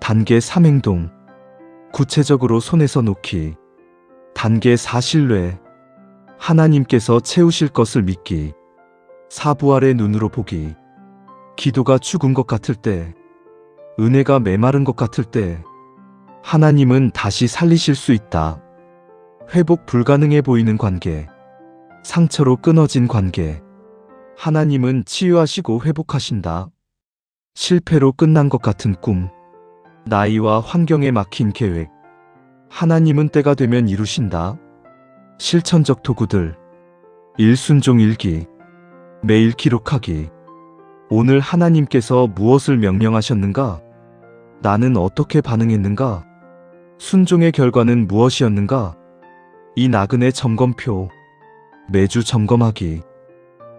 단계 3 행동. 구체적으로 손에서 놓기. 단계 4 신뢰. 하나님께서 채우실 것을 믿기. 4 부활의 눈으로 보기. 기도가 죽은 것 같을 때, 은혜가 메마른 것 같을 때, 하나님은 다시 살리실 수 있다. 회복 불가능해 보이는 관계. 상처로 끊어진 관계. 하나님은 치유하시고 회복하신다. 실패로 끝난 것 같은 꿈. 나이와 환경에 막힌 계획. 하나님은 때가 되면 이루신다. 실천적 도구들. 일순종 일기. 매일 기록하기. 오늘 하나님께서 무엇을 명령하셨는가? 나는 어떻게 반응했는가? 순종의 결과는 무엇이었는가? 이 나그네 점검표. 매주 점검하기.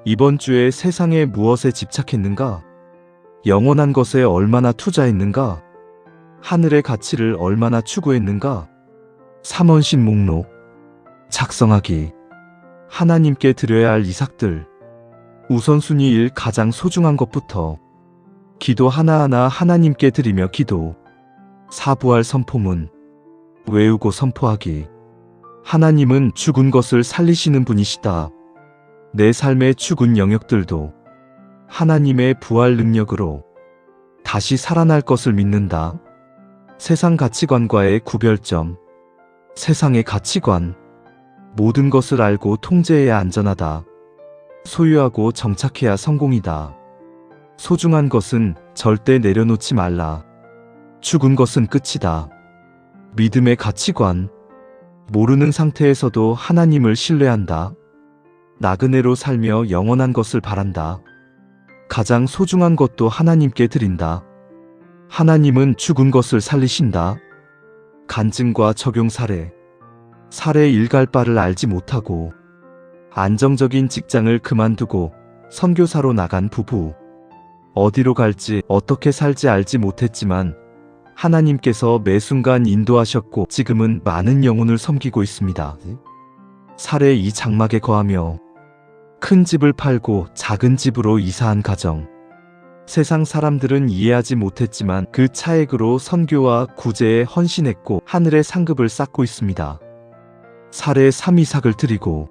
이번 주에 세상에 무엇에 집착했는가? 영원한 것에 얼마나 투자했는가? 하늘의 가치를 얼마나 추구했는가? 삼원신 목록. 작성하기. 하나님께 드려야 할 이삭들. 우선순위 1 가장 소중한 것부터. 기도 하나하나 하나님께 드리며 기도. 4 부활 선포문. 외우고 선포하기. 하나님은 죽은 것을 살리시는 분이시다. 내 삶의 죽은 영역들도 하나님의 부활 능력으로 다시 살아날 것을 믿는다. 세상 가치관과의 구별점. 세상의 가치관. 모든 것을 알고 통제해야 안전하다. 소유하고 정착해야 성공이다. 소중한 것은 절대 내려놓지 말라. 죽은 것은 끝이다. 믿음의 가치관. 모르는 상태에서도 하나님을 신뢰한다. 나그네로 살며 영원한 것을 바란다. 가장 소중한 것도 하나님께 드린다. 하나님은 죽은 것을 살리신다. 간증과 적용 사례. 사례 일갈 바를 알지 못하고 안정적인 직장을 그만두고 선교사로 나간 부부. 어디로 갈지 어떻게 살지 알지 못했지만 하나님께서 매 순간 인도하셨고 지금은 많은 영혼을 섬기고 있습니다. 사례 2. 장막에 거하며 큰 집을 팔고 작은 집으로 이사한 가정. 세상 사람들은 이해하지 못했지만 그 차액으로 선교와 구제에 헌신했고 하늘의 상급을 쌓고 있습니다. 사례 3. 이삭을 드리고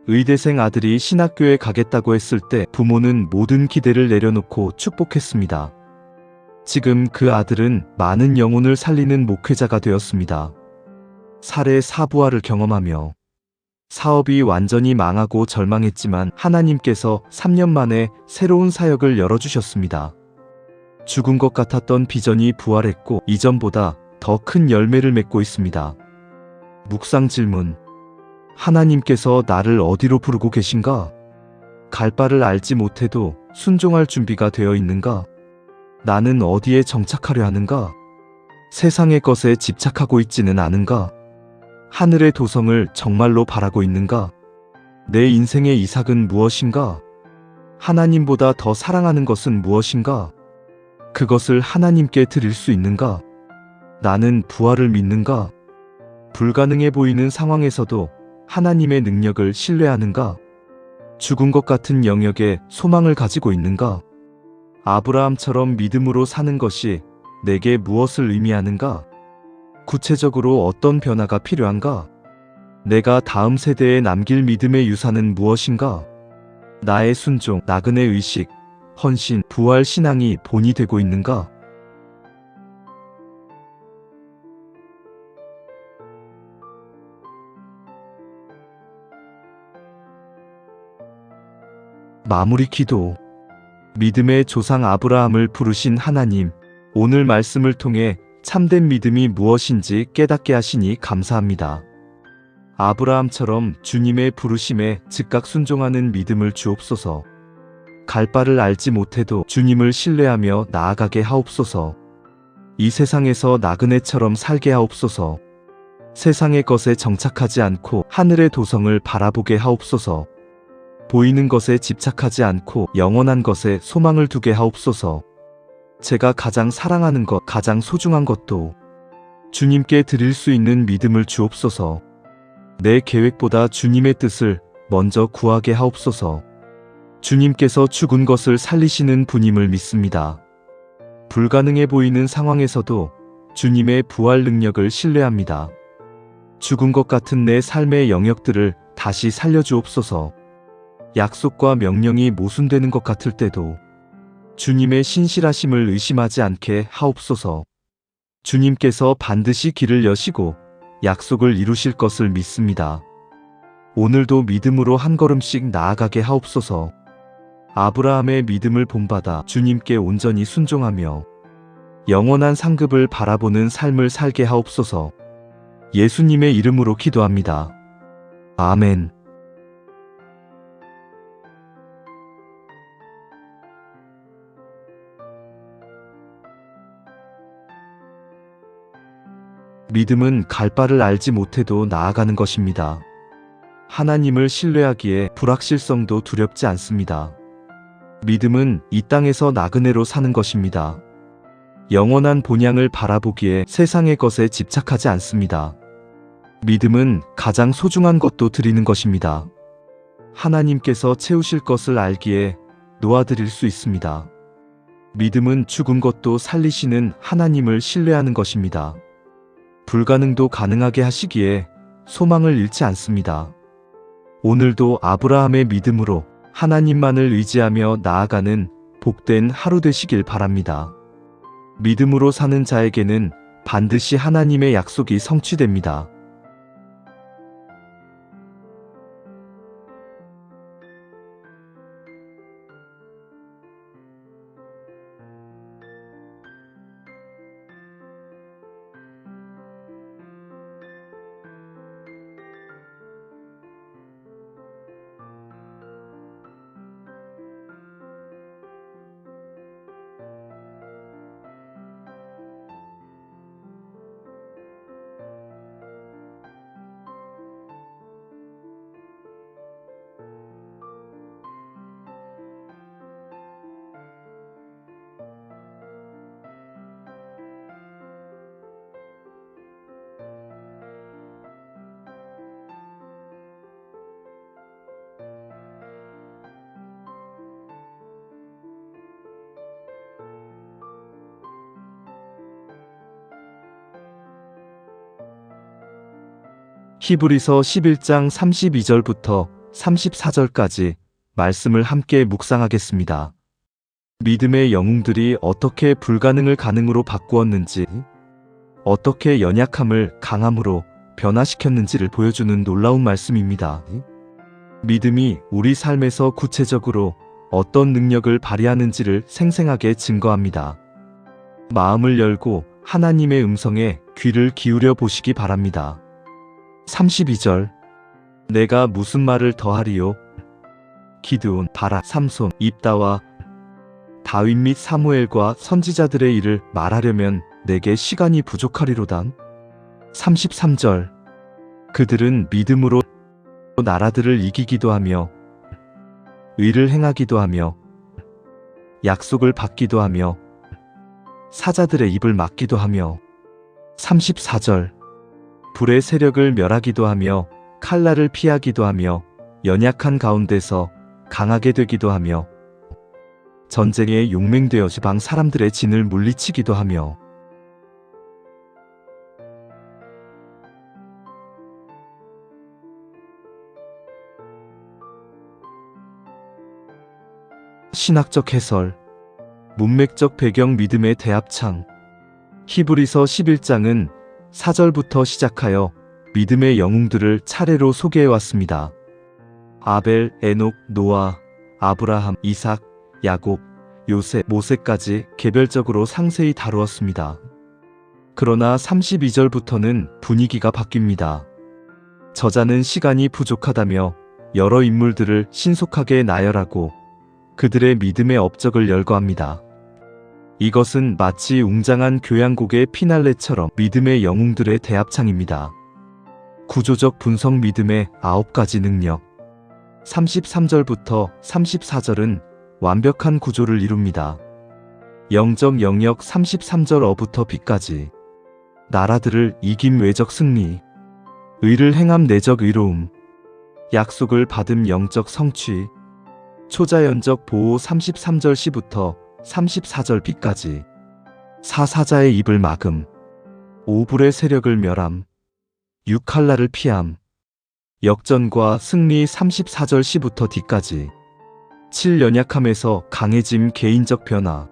의대생 아들이 신학교에 가겠다고 했을 때 부모는 모든 기대를 내려놓고 축복했습니다. 지금 그 아들은 많은 영혼을 살리는 목회자가 되었습니다. 사례 4. 부활을 경험하며 사업이 완전히 망하고 절망했지만 하나님께서 3년 만에 새로운 사역을 열어주셨습니다. 죽은 것 같았던 비전이 부활했고 이전보다 더 큰 열매를 맺고 있습니다. 묵상 질문. 하나님께서 나를 어디로 부르고 계신가? 갈 바를 알지 못해도 순종할 준비가 되어 있는가? 나는 어디에 정착하려 하는가? 세상의 것에 집착하고 있지는 않은가? 하늘의 도성을 정말로 바라고 있는가? 내 인생의 이삭은 무엇인가? 하나님보다 더 사랑하는 것은 무엇인가? 그것을 하나님께 드릴 수 있는가? 나는 부활을 믿는가? 불가능해 보이는 상황에서도 하나님의 능력을 신뢰하는가? 죽은 것 같은 영역에 소망을 가지고 있는가? 아브라함처럼 믿음으로 사는 것이 내게 무엇을 의미하는가? 구체적으로 어떤 변화가 필요한가? 내가 다음 세대에 남길 믿음의 유산은 무엇인가? 나의 순종, 나그네 의식, 헌신, 부활 신앙이 본이 되고 있는가? 마무리 기도. 믿음의 조상 아브라함을 부르신 하나님, 오늘 말씀을 통해 참된 믿음이 무엇인지 깨닫게 하시니 감사합니다. 아브라함처럼 주님의 부르심에 즉각 순종하는 믿음을 주옵소서. 갈 바를 알지 못해도 주님을 신뢰하며 나아가게 하옵소서. 이 세상에서 나그네처럼 살게 하옵소서. 세상의 것에 정착하지 않고 하늘의 도성을 바라보게 하옵소서. 보이는 것에 집착하지 않고 영원한 것에 소망을 두게 하옵소서. 제가 가장 사랑하는 것, 가장 소중한 것도 주님께 드릴 수 있는 믿음을 주옵소서. 내 계획보다 주님의 뜻을 먼저 구하게 하옵소서. 주님께서 죽은 것을 살리시는 분임을 믿습니다. 불가능해 보이는 상황에서도 주님의 부활 능력을 신뢰합니다. 죽은 것 같은 내 삶의 영역들을 다시 살려주옵소서. 약속과 명령이 모순되는 것 같을 때도 주님의 신실하심을 의심하지 않게 하옵소서. 주님께서 반드시 길을 여시고 약속을 이루실 것을 믿습니다. 오늘도 믿음으로 한 걸음씩 나아가게 하옵소서. 아브라함의 믿음을 본받아 주님께 온전히 순종하며 영원한 상급을 바라보는 삶을 살게 하옵소서. 예수님의 이름으로 기도합니다. 아멘. 믿음은 갈 바를 알지 못해도 나아가는 것입니다. 하나님을 신뢰하기에 불확실성도 두렵지 않습니다. 믿음은 이 땅에서 나그네로 사는 것입니다. 영원한 본향을 바라보기에 세상의 것에 집착하지 않습니다. 믿음은 가장 소중한 것도 드리는 것입니다. 하나님께서 채우실 것을 알기에 놓아드릴 수 있습니다. 믿음은 죽은 것도 살리시는 하나님을 신뢰하는 것입니다. 불가능도 가능하게 하시기에 소망을 잃지 않습니다. 오늘도 아브라함의 믿음으로 하나님만을 의지하며 나아가는 복된 하루 되시길 바랍니다. 믿음으로 사는 자에게는 반드시 하나님의 약속이 성취됩니다. 히브리서 11장 32절부터 34절까지 말씀을 함께 묵상하겠습니다. 믿음의 영웅들이 어떻게 불가능을 가능으로 바꾸었는지, 어떻게 연약함을 강함으로 변화시켰는지를 보여주는 놀라운 말씀입니다. 믿음이 우리 삶에서 구체적으로 어떤 능력을 발휘하는지를 생생하게 증거합니다. 마음을 열고 하나님의 음성에 귀를 기울여 보시기 바랍니다. 32절 내가 무슨 말을 더하리요? 기드온, 바락, 삼손, 입다와 다윗 및 사무엘과 선지자들의 일을 말하려면 내게 시간이 부족하리로다. 33절 그들은 믿음으로 나라들을 이기기도 하며 의를 행하기도 하며 약속을 받기도 하며 사자들의 입을 막기도 하며 34절 불의 세력을 멸하기도 하며 칼날을 피하기도 하며 연약한 가운데서 강하게 되기도 하며 전쟁에 용맹되어 지방 사람들의 진을 물리치기도 하며 신학적 해설, 문맥적 배경 믿음의 대합창 히브리서 11장은 4절부터 시작하여 믿음의 영웅들을 차례로 소개해왔습니다. 아벨, 에녹, 노아, 아브라함, 이삭, 야곱, 요셉, 모세까지 개별적으로 상세히 다루었습니다. 그러나 32절부터는 분위기가 바뀝니다. 저자는 시간이 부족하다며 여러 인물들을 신속하게 나열하고 그들의 믿음의 업적을 열거합니다. 이것은 마치 웅장한 교향곡의 피날레처럼 믿음의 영웅들의 대합창입니다. 구조적 분석 믿음의 9가지 능력 33절부터 34절은 완벽한 구조를 이룹니다. 영적 영역 33절 어부터 비까지 나라들을 이김 외적 승리 의를 행함 내적 의로움 약속을 받음 영적 성취 초자연적 보호 33절 시부터 34절 비까지 사사자의 입을 막음 5불의 세력을 멸함 6칼날을 피함 역전과 승리 34절 시부터 뒤까지 7 연약함에서 강해짐 개인적 변화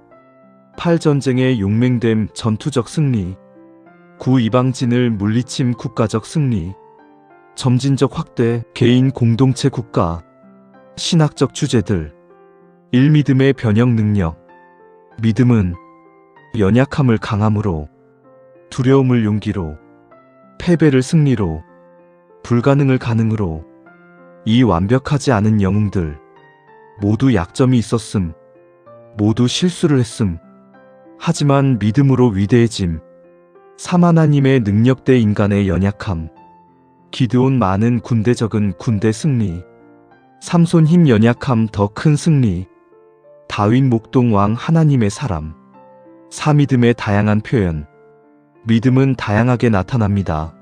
8 전쟁의 용맹됨 전투적 승리 9 이방진을 물리침 국가적 승리 점진적 확대 개인 공동체 국가 신학적 주제들 1 믿음의 변형 능력 믿음은 연약함을 강함으로 두려움을 용기로 패배를 승리로 불가능을 가능으로 이 완벽하지 않은 영웅들 모두 약점이 있었음 모두 실수를 했음 하지만 믿음으로 위대해짐 3 하나님의 능력 대 인간의 연약함 기드온 많은 군대 적은 군대 승리 삼손 힘 연약함 더 큰 승리 다윗 목동 왕 하나님의 사람 4 믿음의 다양한 표현 믿음은 다양하게 나타납니다.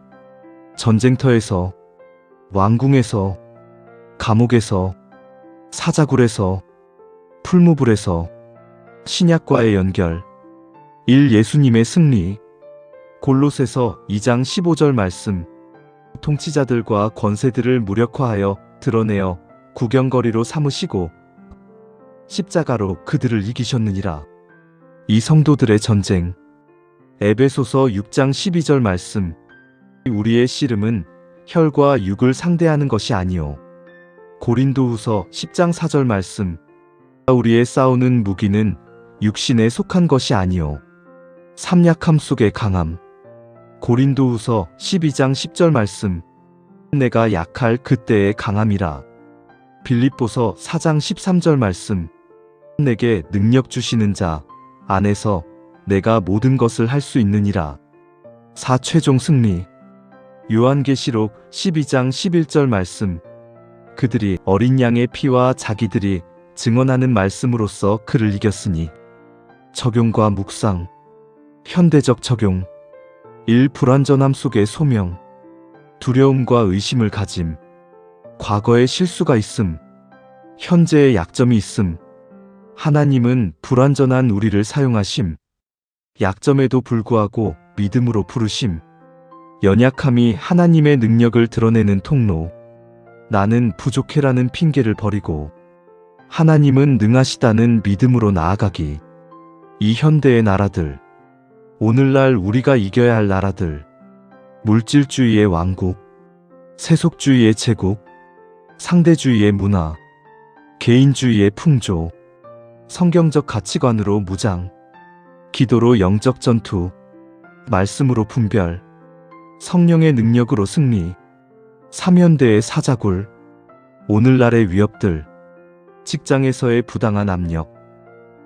전쟁터에서 왕궁에서 감옥에서 사자굴에서 풀무불에서 신약과의 연결 1 예수님의 승리 골로새서 2장 15절 말씀 통치자들과 권세들을 무력화하여 드러내어 구경거리로 삼으시고 십자가로 그들을 이기셨느니라. 이 성도들의 전쟁. 에베소서 6장 12절 말씀. 우리의 씨름은 혈과 육을 상대하는 것이 아니요 고린도후서 10장 4절 말씀. 우리의 싸우는 무기는 육신에 속한 것이 아니요 삼약함 속의 강함. 고린도후서 12장 10절 말씀. 내가 약할 그때의 강함이라. 빌립보서 4장 13절 말씀. 내게 능력 주시는 자 안에서 내가 모든 것을 할 수 있느니라. 최종 승리. 요한계시록 12장 11절 말씀. 그들이 어린 양의 피와 자기들이 증언하는 말씀으로써 그를 이겼으니. 적용과 묵상. 현대적 적용. 1. 불완전함 속의 소명. 두려움과 의심을 가짐. 과거의 실수가 있음. 현재의 약점이 있음. 하나님은 불완전한 우리를 사용하심. 약점에도 불구하고 믿음으로 부르심. 연약함이 하나님의 능력을 드러내는 통로. 나는 부족해라는 핑계를 버리고 하나님은 능하시다는 믿음으로 나아가기. 이 현대의 나라들. 오늘날 우리가 이겨야 할 나라들. 물질주의의 왕국, 세속주의의 제국, 상대주의의 문화, 개인주의의 풍조, 성경적 가치관으로 무장, 기도로 영적 전투, 말씀으로 분별, 성령의 능력으로 승리. 3현대의 사자굴. 오늘날의 위협들. 직장에서의 부당한 압력,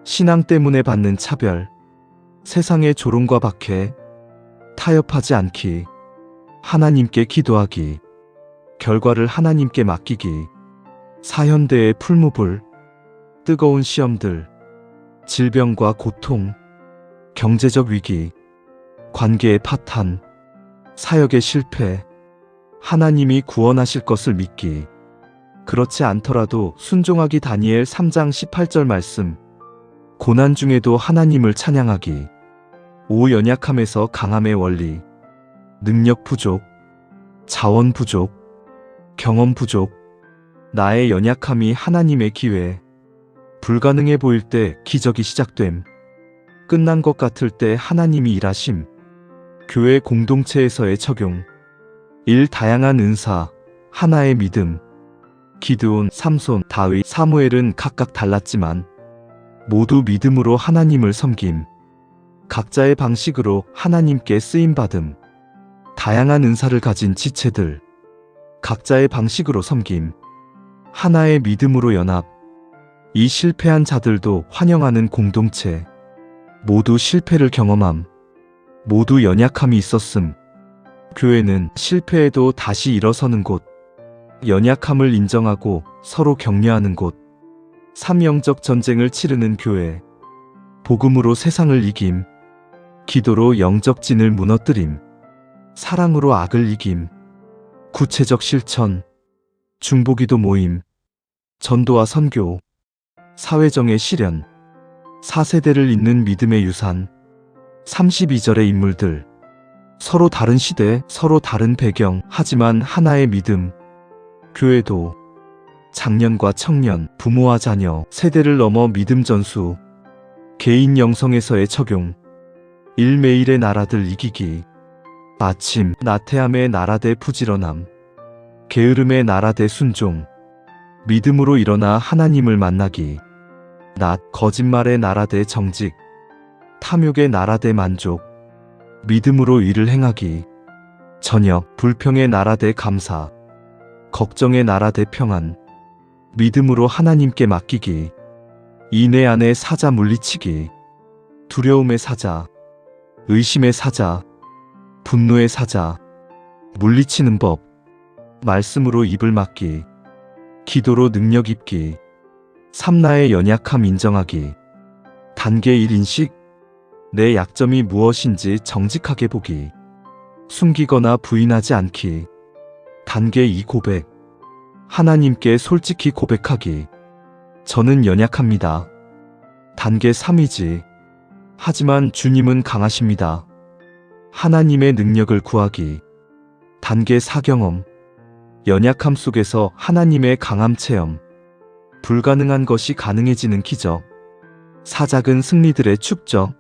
신앙 때문에 받는 차별, 세상의 조롱과 박해. 타협하지 않기. 하나님께 기도하기. 결과를 하나님께 맡기기. 4현대의 풀무불. 뜨거운 시험들. 질병과 고통. 경제적 위기. 관계의 파탄. 사역의 실패. 하나님이 구원하실 것을 믿기. 그렇지 않더라도 순종하기. 다니엘 3장 18절 말씀. 고난 중에도 하나님을 찬양하기. 5. 연약함에서 강함의 원리. 능력 부족, 자원 부족, 경험 부족. 나의 연약함이 하나님의 기회. 불가능해 보일 때 기적이 시작됨. 끝난 것 같을 때 하나님이 일하심. 교회 공동체에서의 적용. 1. 다양한 은사, 하나의 믿음. 기드온, 삼손, 다윗, 사무엘은 각각 달랐지만 모두 믿음으로 하나님을 섬김. 각자의 방식으로 하나님께 쓰임받음. 다양한 은사를 가진 지체들. 각자의 방식으로 섬김. 하나의 믿음으로 연합. 이 실패한 자들도 환영하는 공동체. 모두 실패를 경험함. 모두 연약함이 있었음. 교회는 실패해도 다시 일어서는 곳. 연약함을 인정하고 서로 격려하는 곳. 3. 영적 전쟁을 치르는 교회. 복음으로 세상을 이김. 기도로 영적 진을 무너뜨림. 사랑으로 악을 이김. 구체적 실천. 중보기도 모임. 전도와 선교. 사회정의 실현. 4세대를 잇는 믿음의 유산. 32절의 인물들. 서로 다른 시대, 서로 다른 배경, 하지만 하나의 믿음. 교회도 장년과 청년, 부모와 자녀, 세대를 넘어 믿음 전수. 개인 영성에서의 적용. 일매일의 나라들 이기기. 아침, 나태함의 나라 대 부지런함. 게으름의 나라 대 순종. 믿음으로 일어나 하나님을 만나기. 낮, 거짓말의 나라 대 정직. 탐욕의 나라 대 만족. 믿음으로 일을 행하기. 저녁, 불평의 나라 대 감사. 걱정의 나라 대 평안. 믿음으로 하나님께 맡기기. 인내 안에 사자 물리치기. 두려움의 사자, 의심의 사자, 분노의 사자. 물리치는 법. 말씀으로 입을 막기. 기도로 능력 입기. 3. 나의 연약함 인정하기. 단계 1. 인식. 내 약점이 무엇인지 정직하게 보기. 숨기거나 부인하지 않기. 단계 2. 고백. 하나님께 솔직히 고백하기. 저는 연약합니다. 단계 3. 의지. 하지만 주님은 강하십니다. 하나님의 능력을 구하기. 단계 4 경험. 연약함 속에서 하나님의 강함 체험. 불가능한 것이 가능해지는 기적. 4 작은 승리들의 축적.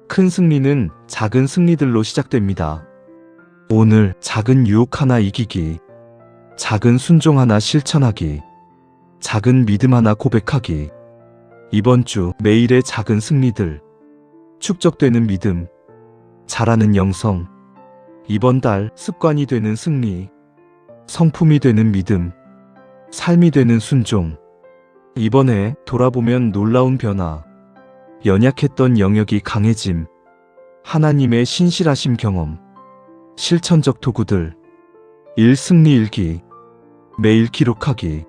큰 승리는 작은 승리들로 시작됩니다. 오늘 작은 유혹 하나 이기기. 작은 순종 하나 실천하기. 작은 믿음 하나 고백하기. 이번 주 매일의 작은 승리들. 축적되는 믿음. 자라는 영성. 이번 달 습관이 되는 승리. 성품이 되는 믿음. 삶이 되는 순종. 이번에 돌아보면 놀라운 변화. 연약했던 영역이 강해짐. 하나님의 신실하심 경험. 실천적 도구들. 1. 승리 일기. 매일 기록하기.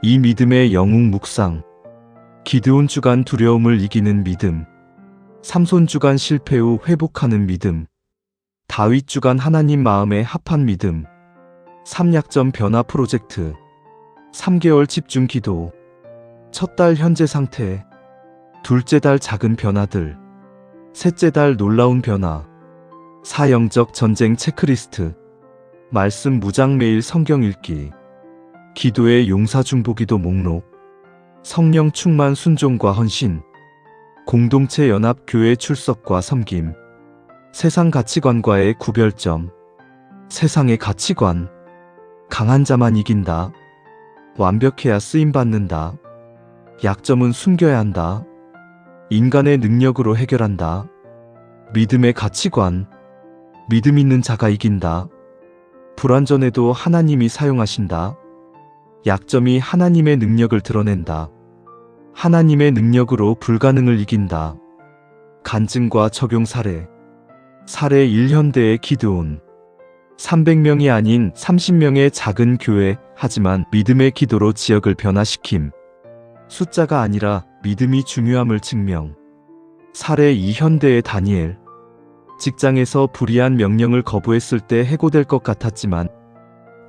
2. 믿음의 영웅 묵상. 기드온 주간 두려움을 이기는 믿음. 삼손 주간 실패 후 회복하는 믿음. 다윗 주간 하나님 마음에 합한 믿음. 3. 약점 변화 프로젝트. 3개월 집중 기도. 첫 달 현재 상태. 둘째 달 작은 변화들. 셋째 달 놀라운 변화. 4. 영적 전쟁 체크리스트. 말씀 무장 매일 성경 읽기. 기도의 용사 중보기도 목록. 성령 충만 순종과 헌신. 공동체 연합 교회 출석과 섬김. 세상 가치관과의 구별점. 세상의 가치관. 강한 자만 이긴다. 완벽해야 쓰임받는다. 약점은 숨겨야 한다. 인간의 능력으로 해결한다. 믿음의 가치관. 믿음 있는 자가 이긴다. 불완전해도 하나님이 사용하신다. 약점이 하나님의 능력을 드러낸다. 하나님의 능력으로 불가능을 이긴다. 간증과 적용 사례. 사례 1현대의 기드온. 300명이 아닌 30명의 작은 교회, 하지만 믿음의 기도로 지역을 변화시킴. 숫자가 아니라 믿음이 중요함을 증명. 사례 2현대의 다니엘. 직장에서 불이한 명령을 거부했을 때 해고될 것 같았지만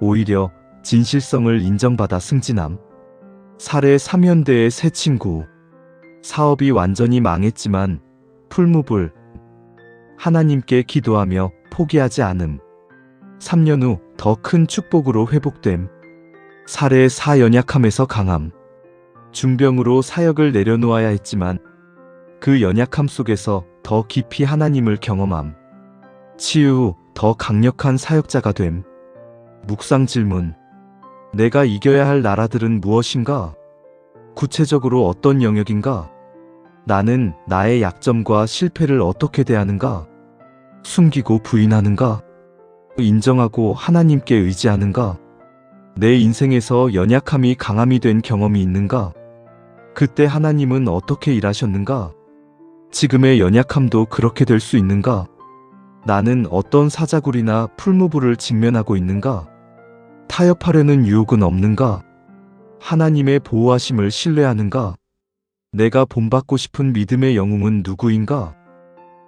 오히려 진실성을 인정받아 승진함. 사례 3현대의 새 친구. 사업이 완전히 망했지만 풀무불. 하나님께 기도하며 포기하지 않음. 3년 후 더 큰 축복으로 회복됨. 사례 4 연약함에서 강함. 중병으로 사역을 내려놓아야 했지만 그 연약함 속에서 더 깊이 하나님을 경험함. 치유 후 더 강력한 사역자가 됨. 묵상 질문. 내가 이겨야 할 나라들은 무엇인가? 구체적으로 어떤 영역인가? 나는 나의 약점과 실패를 어떻게 대하는가? 숨기고 부인하는가? 인정하고 하나님께 의지하는가? 내 인생에서 연약함이 강함이 된 경험이 있는가? 그때 하나님은 어떻게 일하셨는가? 지금의 연약함도 그렇게 될 수 있는가? 나는 어떤 사자굴이나 풀무불을 직면하고 있는가? 타협하려는 유혹은 없는가? 하나님의 보호하심을 신뢰하는가? 내가 본받고 싶은 믿음의 영웅은 누구인가?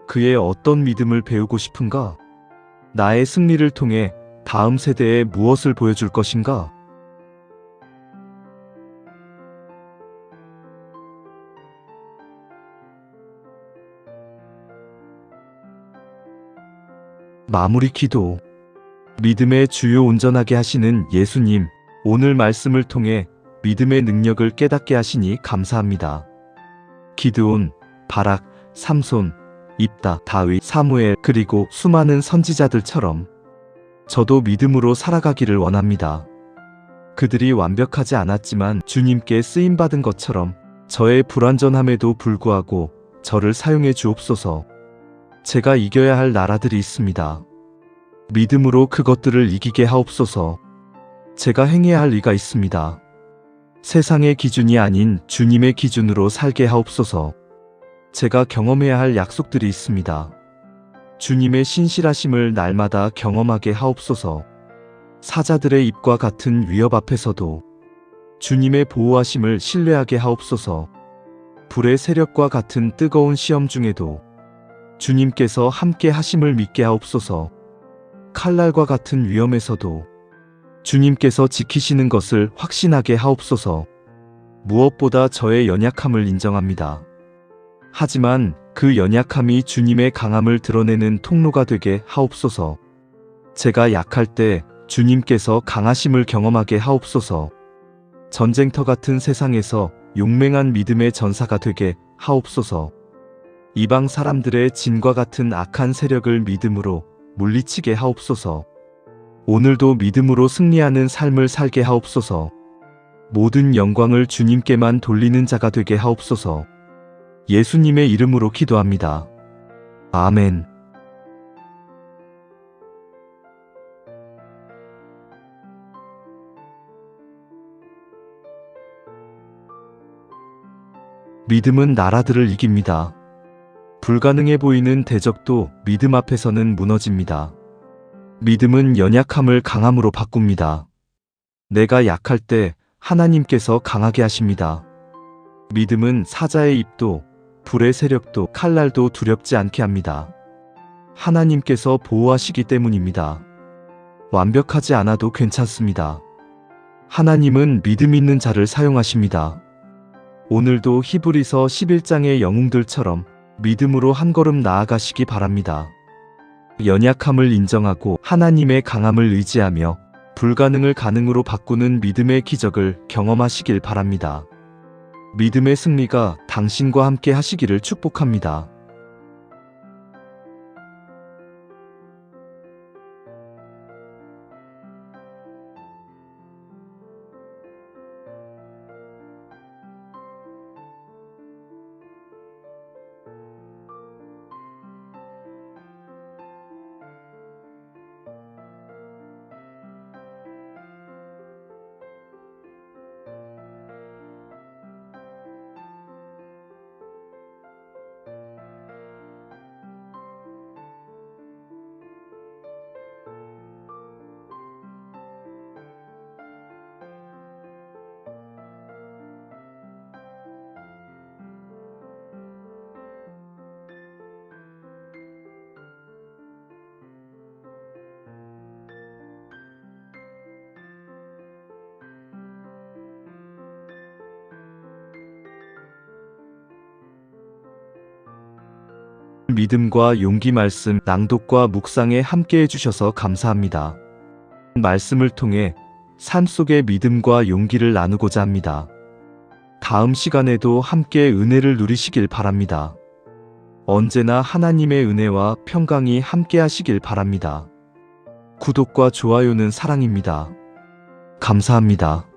그의 어떤 믿음을 배우고 싶은가? 나의 승리를 통해 다음 세대에 무엇을 보여줄 것인가? 마무리 기도. 믿음의 주요 온전하게 하시는 예수님, 오늘 말씀을 통해 믿음의 능력을 깨닫게 하시니 감사합니다. 기드온, 바락, 삼손, 입다, 다윗, 사무엘, 그리고 수많은 선지자들처럼 저도 믿음으로 살아가기를 원합니다. 그들이 완벽하지 않았지만 주님께 쓰임받은 것처럼 저의 불완전함에도 불구하고 저를 사용해 주옵소서. 제가 이겨야 할 나라들이 있습니다. 믿음으로 그것들을 이기게 하옵소서. 제가 행해야 할 의가 있습니다. 세상의 기준이 아닌 주님의 기준으로 살게 하옵소서. 제가 경험해야 할 약속들이 있습니다. 주님의 신실하심을 날마다 경험하게 하옵소서. 사자들의 입과 같은 위협 앞에서도 주님의 보호하심을 신뢰하게 하옵소서. 불의 세력과 같은 뜨거운 시험 중에도 주님께서 함께 하심을 믿게 하옵소서. 칼날과 같은 위험에서도 주님께서 지키시는 것을 확신하게 하옵소서. 무엇보다 저의 연약함을 인정합니다. 하지만 그 연약함이 주님의 강함을 드러내는 통로가 되게 하옵소서. 제가 약할 때 주님께서 강하심을 경험하게 하옵소서. 전쟁터 같은 세상에서 용맹한 믿음의 전사가 되게 하옵소서. 이방 사람들의 진과 같은 악한 세력을 믿음으로 물리치게 하옵소서. 오늘도 믿음으로 승리하는 삶을 살게 하옵소서. 모든 영광을 주님께만 돌리는 자가 되게 하옵소서. 예수님의 이름으로 기도합니다. 아멘. 믿음은 나라들을 이깁니다. 불가능해 보이는 대적도 믿음 앞에서는 무너집니다. 믿음은 연약함을 강함으로 바꿉니다. 내가 약할 때 하나님께서 강하게 하십니다. 믿음은 사자의 입도, 불의 세력도, 칼날도 두렵지 않게 합니다. 하나님께서 보호하시기 때문입니다. 완벽하지 않아도 괜찮습니다. 하나님은 믿음 있는 자를 사용하십니다. 오늘도 히브리서 11장의 영웅들처럼 믿음으로 한 걸음 나아가시기 바랍니다. 연약함을 인정하고 하나님의 강함을 의지하며 불가능을 가능으로 바꾸는 믿음의 기적을 경험하시길 바랍니다. 믿음의 승리가 당신과 함께 하시기를 축복합니다. 믿음과 용기 말씀 낭독과 묵상에 함께 해주셔서 감사합니다. 말씀을 통해 삶 속의 믿음과 용기를 나누고자 합니다. 다음 시간에도 함께 은혜를 누리시길 바랍니다. 언제나 하나님의 은혜와 평강이 함께 하시길 바랍니다. 구독과 좋아요는 사랑입니다. 감사합니다.